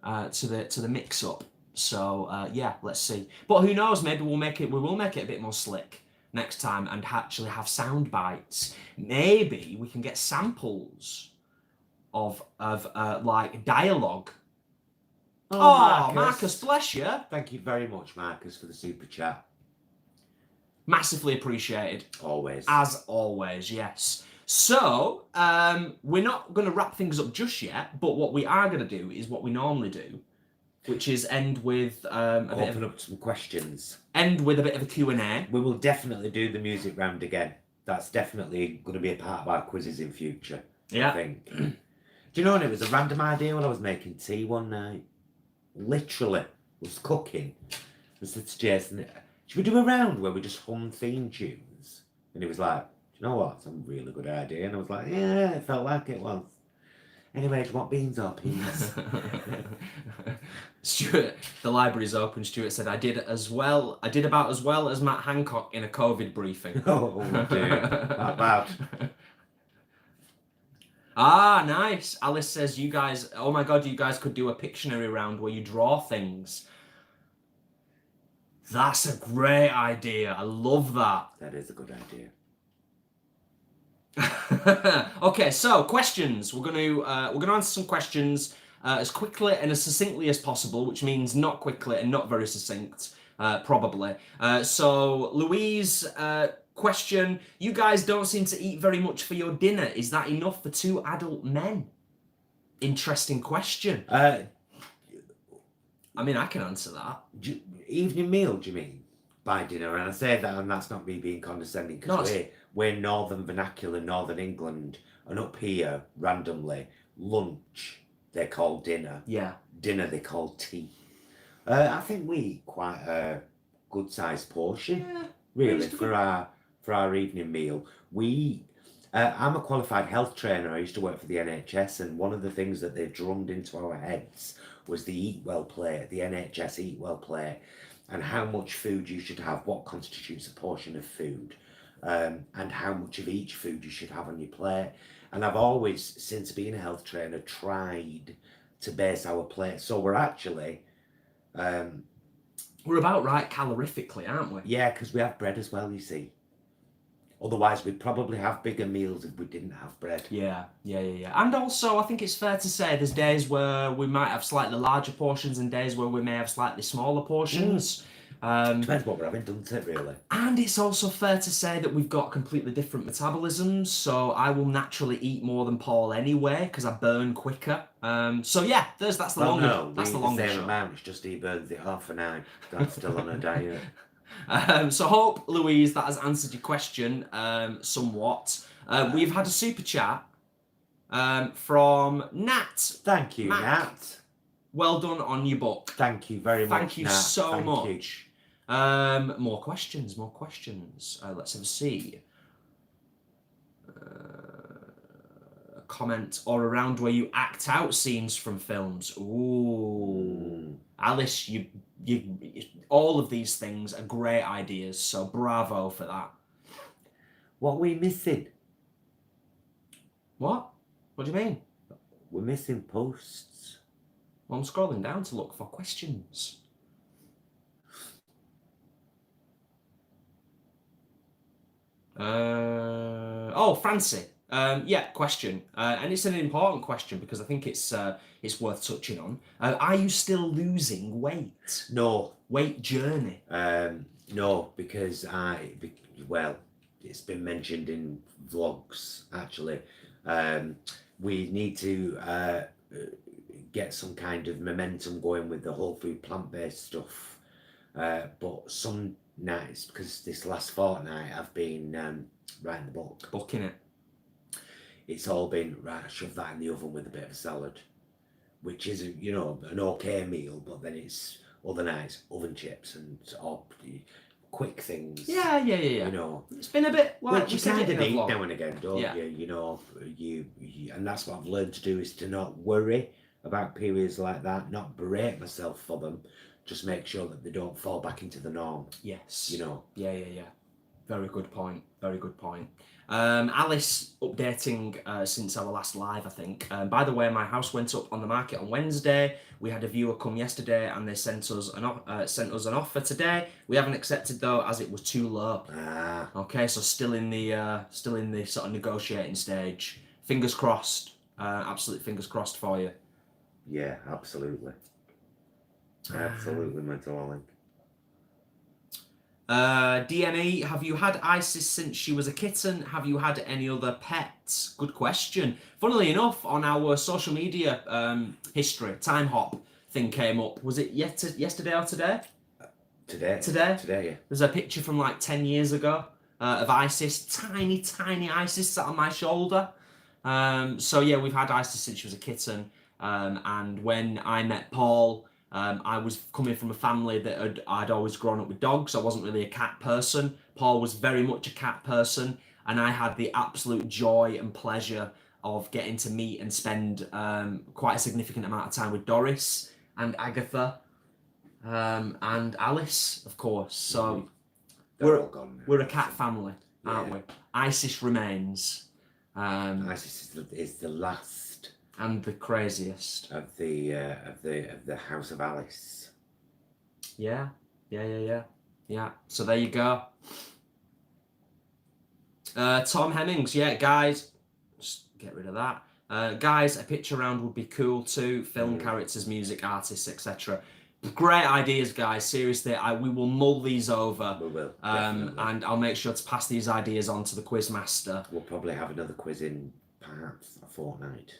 to the mix up. So yeah, let's see. But who knows? Maybe we will make it a bit more slick next time and actually have sound bites. Maybe we can get samples of like dialogue. Oh, Marcus, bless you. Thank you very much, Marcus, for the super chat. Massively appreciated. Always. As always, yes. So, we're not going to wrap things up just yet, but what we are going to do is what we normally do, which is end with Open up some questions. End with a bit of a Q&A. We will definitely do the music round again. That's definitely going to be a part of our quizzes in future. Yeah. I think. Do you know what? It was a random idea when I was making tea one night. Literally, was cooking. I said to Jason, should we do a round where we just hum theme tunes? And he was like, do you know what? It's a really good idea. And I was like, yeah, it felt like it was. Anyway, do you want beans or peas? Stuart, the library's open. Stuart said, I did about as well as Matt Hancock in a COVID briefing. Oh, dear. Not bad. Ah, nice. Alice says, you guys, oh my God, you guys could do a Pictionary round where you draw things. That's a great idea. I love that. That is a good idea. Okay, so questions. We're gonna answer some questions as quickly and as succinctly as possible, which means not quickly and not very succinct, probably. So Louise, question: you guys don't seem to eat very much for your dinner. Is that enough for 2 adult men? Interesting question. I mean, I can answer that. Evening meal, do you mean? By dinner? And I say that, and that's not me being condescending, because we're northern vernacular, northern England, and up here, randomly, lunch, they call dinner. Yeah. Dinner, they call tea. I think we eat quite a good-sized portion, really, for our evening meal. I'm a qualified health trainer. I used to work for the NHS, and one of the things that they drummed into our heads was the Eat Well plate, the NHS Eat Well plate, and how much food you should have, what constitutes a portion of food, and how much of each food you should have on your plate. And I've always, since being a health trainer, tried to base our plate. So we're actually... we're about right calorifically, aren't we? Yeah, because we have bread as well, you see. Otherwise, we'd probably have bigger meals if we didn't have bread. Yeah. And also, I think it's fair to say there's days where we might have slightly larger portions and days where we may have slightly smaller portions. Depends what we're having, doesn't it, really? And it's also fair to say that we've got completely different metabolisms, so I will naturally eat more than Paul anyway, because I burn quicker. So yeah, that's the longer same amount, it's just he burns it off and I'm still on a diet. So hope, Louise, that has answered your question somewhat. We've had a super chat from Nat. Thank you, Nat. Well done on your book. Thank you very much, Thank you Nat. so much. More questions. Let's have a see. A comment or around where you act out scenes from films. Ooh. Alice, you all of these things are great ideas, so bravo for that. What are we missing? What? What do you mean? We're missing posts. Well, I'm scrolling down to look for questions. Francie. Question. And it's an important question because I think it's worth touching on. Are you still losing weight? No. Weight journey? No, because it's been mentioned in vlogs, actually. We need to get some kind of momentum going with the whole food plant-based stuff. But some nights, because this last fortnight I've been writing the book. Booking it. It's all been, right, shove that in the oven with a bit of salad, which is, an okay meal, but then it's other nights, oven chips and quick things. Yeah. It's been a bit like which you kind of need now and again, don't you? And that's what I've learned to do, is to not worry about periods like that, not berate myself for them, just make sure that they don't fall back into the norm. Yes. Yeah. Very good point. Alice updating since our last live, I think. By the way, my house went up on the market on Wednesday. We had a viewer come yesterday, and they sent us an offer today. We haven't accepted though, as it was too low. Okay, so still in the sort of negotiating stage. Fingers crossed. Absolute fingers crossed for you. Yeah, absolutely. Absolutely, my darling. DME, have you had Isis since she was a kitten? Have you had any other pets? Good question. Funnily enough, on our social media history, time hop thing came up. Was it yesterday or today? Today, yeah. There's a picture from like 10 years ago of Isis, tiny Isis sat on my shoulder. So yeah, we've had Isis since she was a kitten. And when I met Paul, I was coming from a family that I'd always grown up with dogs. I wasn't really a cat person. Paul was very much a cat person, and I had the absolute joy and pleasure of getting to meet and spend quite a significant amount of time with Doris and Agatha and Alice, of course. So we're a cat family, aren't we? Isis remains. Isis is the last and the craziest of the House of Alice. Yeah. So there you go. Tom Hemmings, yeah, guys, just get rid of that. Guys, a picture round would be cool too. Film characters, music artists, etc. Great ideas, guys. Seriously, we will mull these over. We will, and I'll make sure to pass these ideas on to the quiz master. We'll probably have another quiz in perhaps a fortnight.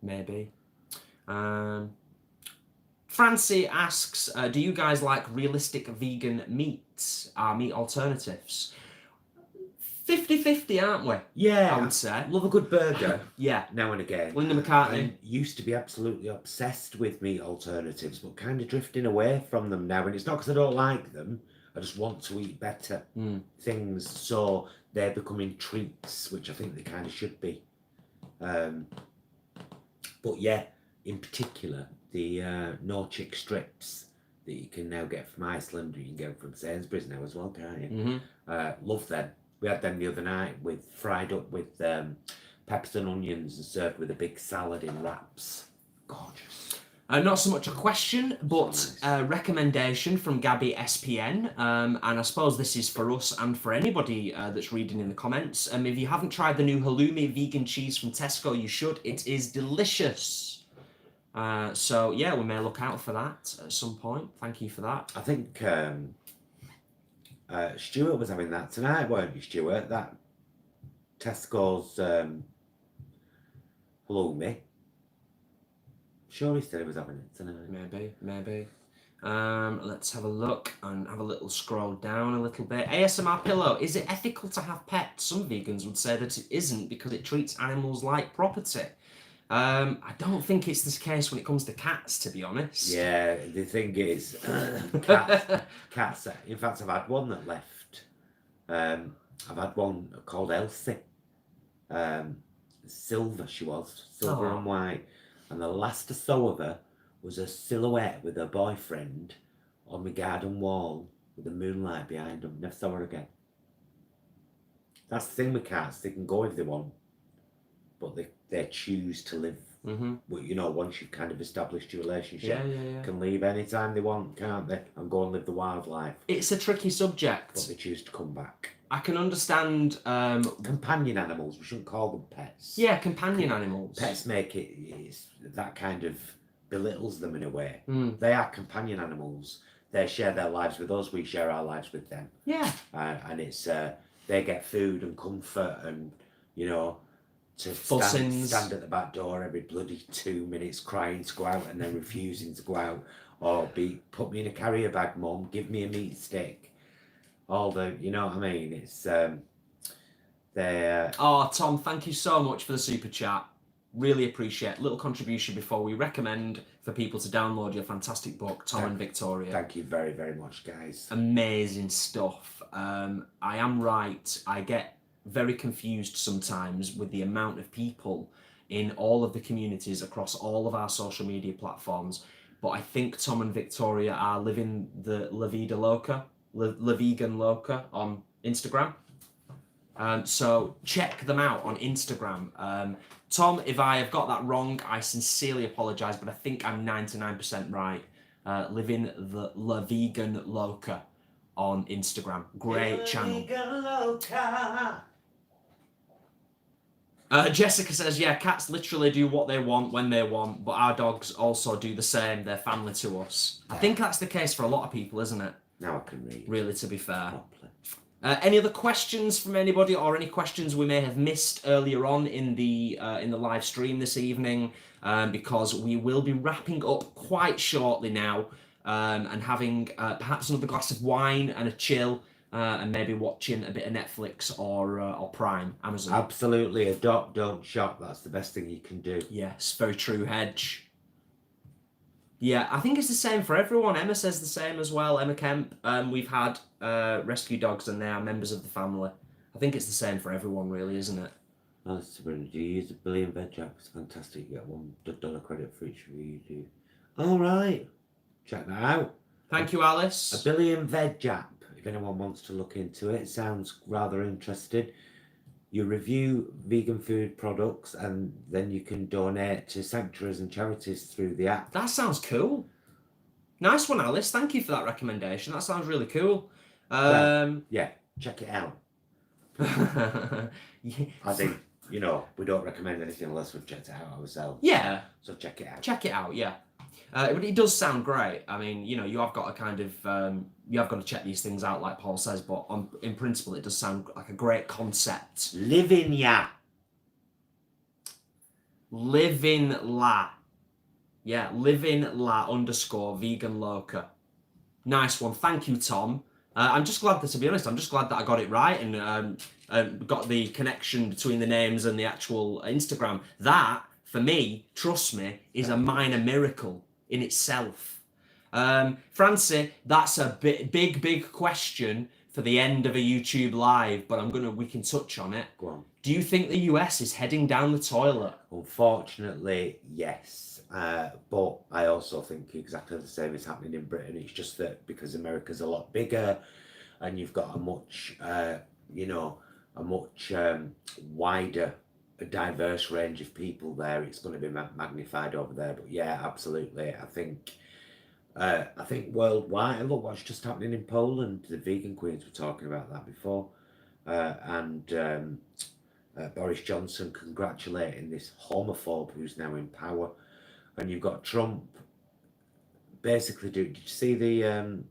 Maybe. Francie asks, do you guys like realistic vegan meats? Meat alternatives? 50-50, aren't we? Yeah, I would say. Love a good burger. Yeah. Now and again. Linda McCartney. I used to be absolutely obsessed with meat alternatives, but kind of drifting away from them now. And it's not because I don't like them. I just want to eat better things. So they're becoming treats, which I think they kind of should be. But yeah, in particular, the no chick strips that you can now get from Iceland, you can get from Sainsbury's now as well, can't you? Love them. We had them the other night fried up with peppers and onions and served with a big salad in wraps. Gorgeous. Not so much a question, but a recommendation from Gabby SPN. And I suppose this is for us and for anybody that's reading in the comments. If you haven't tried the new halloumi vegan cheese from Tesco, you should. It is delicious. So yeah, we may look out for that at some point. Thank you for that. I think Stuart was having that tonight, weren't you, Stuart? That Tesco's halloumi. Sure, he said he was having it tonight. Maybe. Let's have a look and have a little scroll down a little bit. ASMR Pillow, is it ethical to have pets? Some vegans would say that it isn't because it treats animals like property. I don't think it's this case when it comes to cats, to be honest. Yeah, the thing is, cats. In fact, I've had one that left. I've had one called Elsie. Silver, she was. Silver and white. And the last I saw of her was a silhouette with her boyfriend on my garden wall with the moonlight behind them. Never saw her again. That's the thing with cats. They can go if they want, but they choose to live. But you know, once you've kind of established your relationship, can leave anytime they want, can't they? And go and live the wildlife. It's a tricky subject. But they choose to come back. I can understand companion animals. We shouldn't call them pets. Yeah, companion animals. Pets make it's that kind of belittles them in a way. They are companion animals. They share their lives with us. We share our lives with them. Yeah. And it's they get food and comfort and to stand at the back door every bloody 2 minutes crying to go out and then refusing to go out, or put me in a carrier bag, mum, give me a meat stick. All the, you know what I mean? It's Tom, thank you so much for the super chat. Really appreciate little contribution before we recommend for people to download your fantastic book, Tom and Victoria. Thank you very, very much, guys. Amazing stuff. I am right. I get very confused sometimes with the amount of people in all of the communities across all of our social media platforms. But I think Tom and Victoria are living the La Vida Loca, La Vegan Loca on Instagram. So check them out on Instagram. Tom, if I have got that wrong, I sincerely apologise, but I think I'm 99% right. Living the La Vegan Loca on Instagram. Great channel. Jessica says, yeah, cats literally do what they want when they want, but our dogs also do the same. They're family to us. I think that's the case for a lot of people, isn't it? Now I can read. Really, to be fair. Properly. Any other questions from anybody, or any questions we may have missed earlier on in the live stream this evening? Because we will be wrapping up quite shortly now, and having perhaps another glass of wine and a chill, and maybe watching a bit of Netflix or Prime, Amazon. Absolutely, adopt, don't shop. That's the best thing you can do. Yes, very true, Hedge. Yeah, I think it's the same for everyone. Emma says the same as well. Emma Kemp. We've had rescue dogs, and they are members of the family. I think it's the same for everyone, really, isn't it? Oh, Sabrina, do you use a billion veg app? It's fantastic. You get $1 credit for each review you do. All right, check that out. Thank you, Alice. A billion veg app. If anyone wants to look into it, sounds rather interesting. You review vegan food products, and then you can donate to sanctuaries and charities through the app. That sounds cool. Nice one, Alice. Thank you for that recommendation. That sounds really cool. Yeah, check it out. Yeah. I think, you know, we don't recommend anything unless we've checked it out ourselves. Yeah. So check it out. Check it out, yeah. But it does sound great. I mean, you know, you have got to kind of, you have got to check these things out, like Paul says, but in principle, it does sound like a great concept. Living ya. Living la. Yeah, living la _ vegan loca. Nice one. Thank you, Tom. I'm just glad that, to be honest, I'm just glad that I got it right and got the connection between the names and the actual Instagram. That, for me, trust me, is a minor miracle in itself. Francie, that's a big question for the end of a YouTube live, but we can touch on it. Go on. Do you think the US is heading down the toilet? Unfortunately, yes. But I also think exactly the same is happening in Britain. It's just that because America's a lot bigger and you've got a much, wider, diverse range of people there, it's going to be magnified over there. But yeah, absolutely. I think worldwide, and look what's just happening in Poland. The vegan queens were talking about that before. Boris Johnson congratulating this homophobe who's now in power. And you've got Trump basically did you see the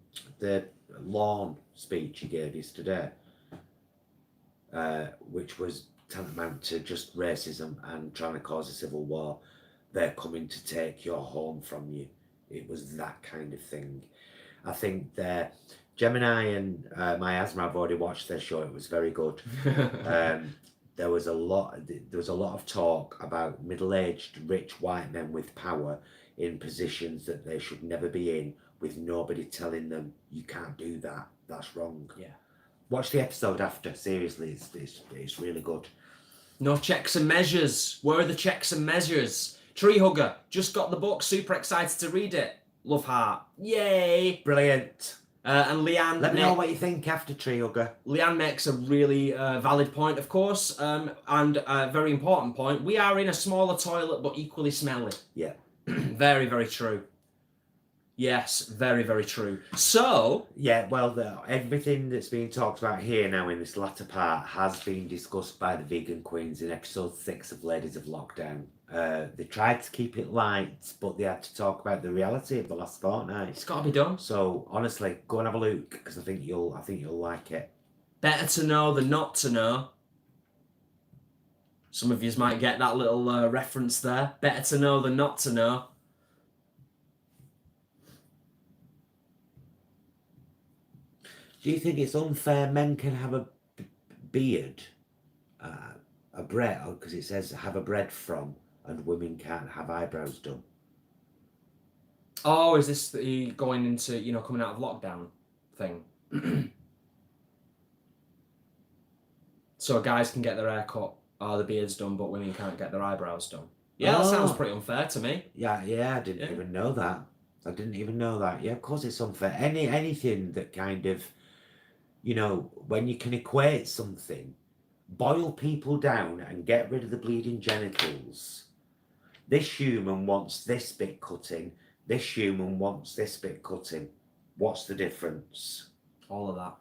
lawn speech he gave yesterday? Which was tantamount to just racism and trying to cause a civil war. They're coming to take your home from you. It was that kind of thing. I think Gemini and Miasma, I've already watched their show. It was very good. There was a lot of talk about middle-aged rich white men with power in positions that they should never be in, with nobody telling them you can't do that. That's wrong. Yeah. Watch the episode after. Seriously, it's really good. No checks and measures. Where are the checks and measures? Tree Hugger just got the book. Super excited to read it. Love heart. Yay! Brilliant. And Leanne, let me know what you think after Tree Hugger. Leanne makes a really valid point, of course, and a very important point. We are in a smaller toilet, but equally smelly. Yeah. Very, very true. Yes, very, very true. So... yeah, well, everything that's being talked about here now in this latter part has been discussed by the vegan queens in episode 6 of Ladies of Lockdown. They tried to keep it light, but they had to talk about the reality of the last fortnight. It's got to be done. So honestly, go and have a look, because I think you'll like it. Better to know than not to know. Some of you might get that little reference there. Better to know than not to know. Do you think it's unfair men can have a beard, a bread, because it says have a bread from, and women can't have eyebrows done? Oh, is this going into, coming out of lockdown thing? So guys can get their hair cut or the beards done, but women can't get their eyebrows done. Yeah, that sounds pretty unfair to me. Yeah, I didn't even know that. I didn't even know that. Yeah, of course it's unfair. Anything that kind of, when you can equate something, boil people down and get rid of the bleeding genitals. This human wants this bit cutting. This human wants this bit cutting. What's the difference? All of that.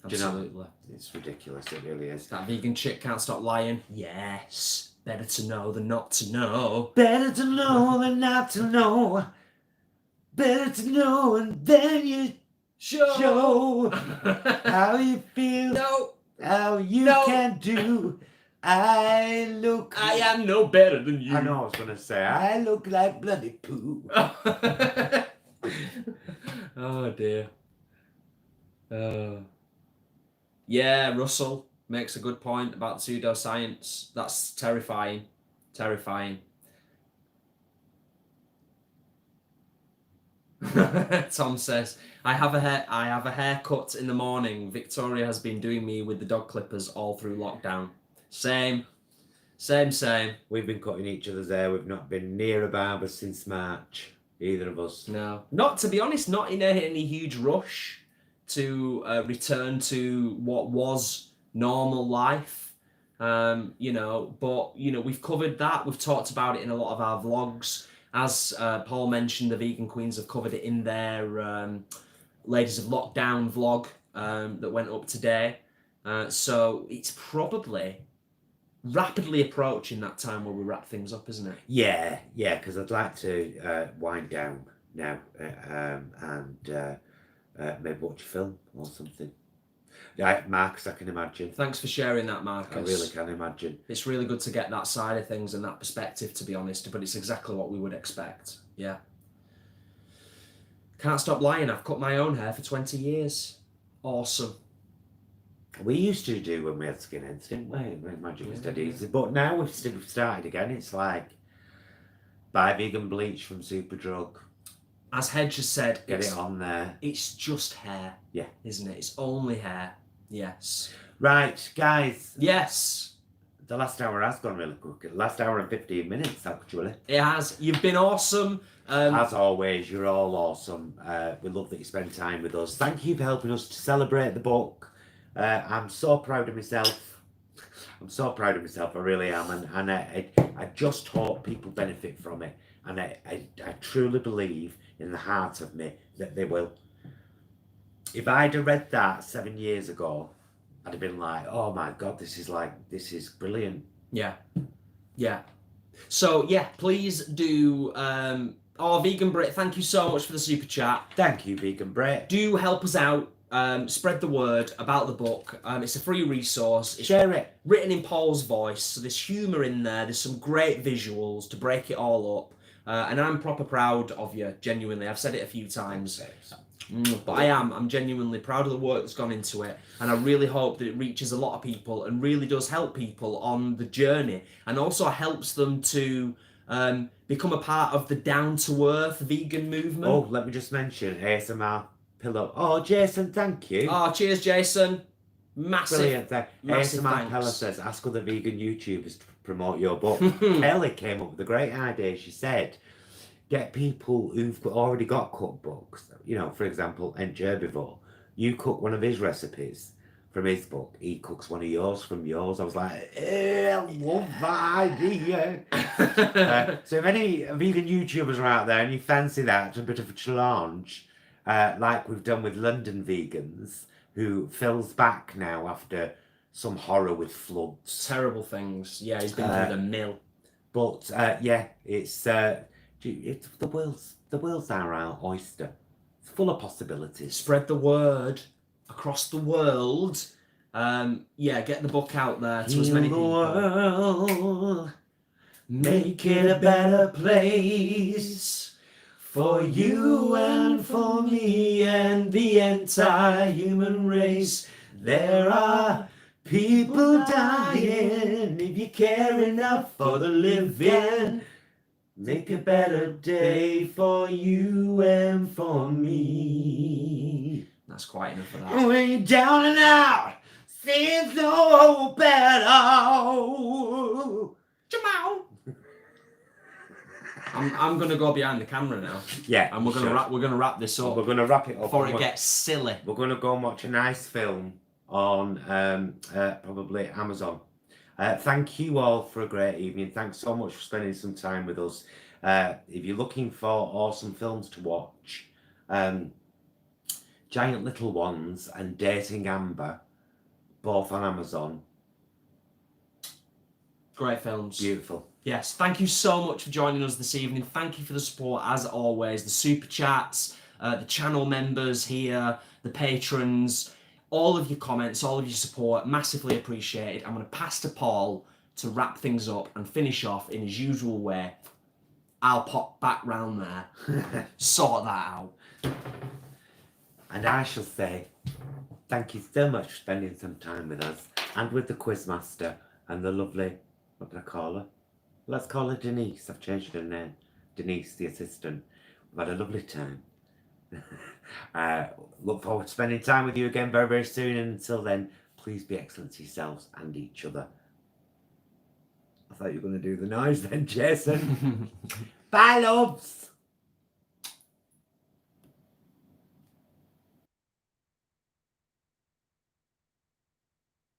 Absolutely. It's ridiculous. It really is. That vegan chick can't stop lying. Yes. Better to know than not to know. Better to know than not to know. better to know and then you show how you feel, No, how you No. can do. I am no better than you. I know I was gonna say I look like bloody poo. Oh dear. Yeah, Russell makes a good point about pseudoscience. That's terrifying. Terrifying. Tom says, I have a haircut in the morning. Victoria has been doing me with the dog clippers all through lockdown. Same. We've been cutting each other's hair. We've not been near a barber since March. Either of us. No. Not, to be honest, not in any huge rush to return to what was normal life. You know, but, you know, we've covered that. We've talked about it in a lot of our vlogs. As Paul mentioned, the Vegan Queens have covered it in their Ladies of Lockdown vlog that went up today. So it's probably rapidly approaching that time where we wrap things up, isn't it? Yeah, because I'd like to wind down now and maybe watch a film or something. Yeah, Marcus, I can imagine. Thanks for sharing that, Marcus. I really can imagine. It's really good to get that side of things and that perspective, to be honest, but it's exactly what we would expect. Yeah. Can't stop lying. I've cut my own hair for 20 years. Awesome. We used to do when we had skinheads, didn't we? Imagine was dead easy. But now we've started again. It's like buy vegan bleach from Superdrug. As Hedge has said, Get it on there. It's just hair. Yeah. Isn't it? It's only hair. Yes. Right, guys. Yes. The last hour has gone really quick. The last hour and 15 minutes, actually. It has. You've been awesome. As always, you're all awesome. We love that you spend time with us. Thank you for helping us to celebrate the book. I'm so proud of myself. I'm so proud of myself. I really am. And I just hope people benefit from it. And I truly believe in the heart of me that they will. If I'd have read that 7 years ago, I'd have been like, oh my God, this is brilliant. Yeah. Yeah. So, yeah, please do... Vegan Brit, thank you so much for the super chat. Thank you, Vegan Brit. Do help us out. Spread the word about the book. It's a free resource. It's Share it. Written in Paul's voice, so there's humour in there. There's some great visuals to break it all up. And I'm proper proud of you, genuinely. I've said it a few times. But I'm genuinely proud of the work that's gone into it, and I really hope that it reaches a lot of people and really does help people on the journey, and also helps them to become a part of the down-to-earth vegan movement. Oh, let me just mention ASMR Pillow. Oh, Jason, thank you. Oh, cheers, Jason. Massive. Brilliant. Massive ASMR thanks. Pella says, ask other vegan YouTubers to promote your book. Kelly came up with a great idea. She said, get people who've already got cookbooks. You know, for example, Herbivore. You cook one of his recipes from his book. He cooks one of yours from yours. I was like, I love that idea. So if any vegan YouTubers are out there and you fancy that, a bit of a challenge, like we've done with London Vegans, who fills back now after some horror with floods. Terrible things. Yeah, he's been through the mill. But yeah, it's the world's our oyster. It's full of possibilities. Spread the word across the world. Yeah, get the book out there to as many people. World, make it a better place for you and for me and the entire human race. There are people dying. If you care enough for the living, make a better day for you and for me. That's quite enough of that. When you're down and out, seems no hope at all. Jamal. I'm gonna go behind the camera now. Yeah, and we're gonna wrap this up. We're gonna wrap it up before it gets silly. We're gonna go and watch a nice film on probably Amazon. Thank you all for a great evening. Thanks so much for spending some time with us. If you're looking for awesome films to watch, Giant Little Ones and Dating Amber, both on Amazon. Great films. Beautiful. Yes, thank you so much for joining us this evening. Thank you for the support, as always. The super chats, the channel members here, the patrons, all of your comments, all of your support, massively appreciated. I'm going to pass to Paul to wrap things up and finish off in his usual way. I'll pop back round there, sort that out. And I shall say, thank you so much for spending some time with us and with the Quizmaster and the lovely, what did I call her? Let's call her Denise. I've changed her name. Denise, the assistant. We've had a lovely time. Look forward to spending time with you again very, very soon. And until then, please be excellent to yourselves and each other. I thought you were going to do the noise then, Jason. Bye, loves.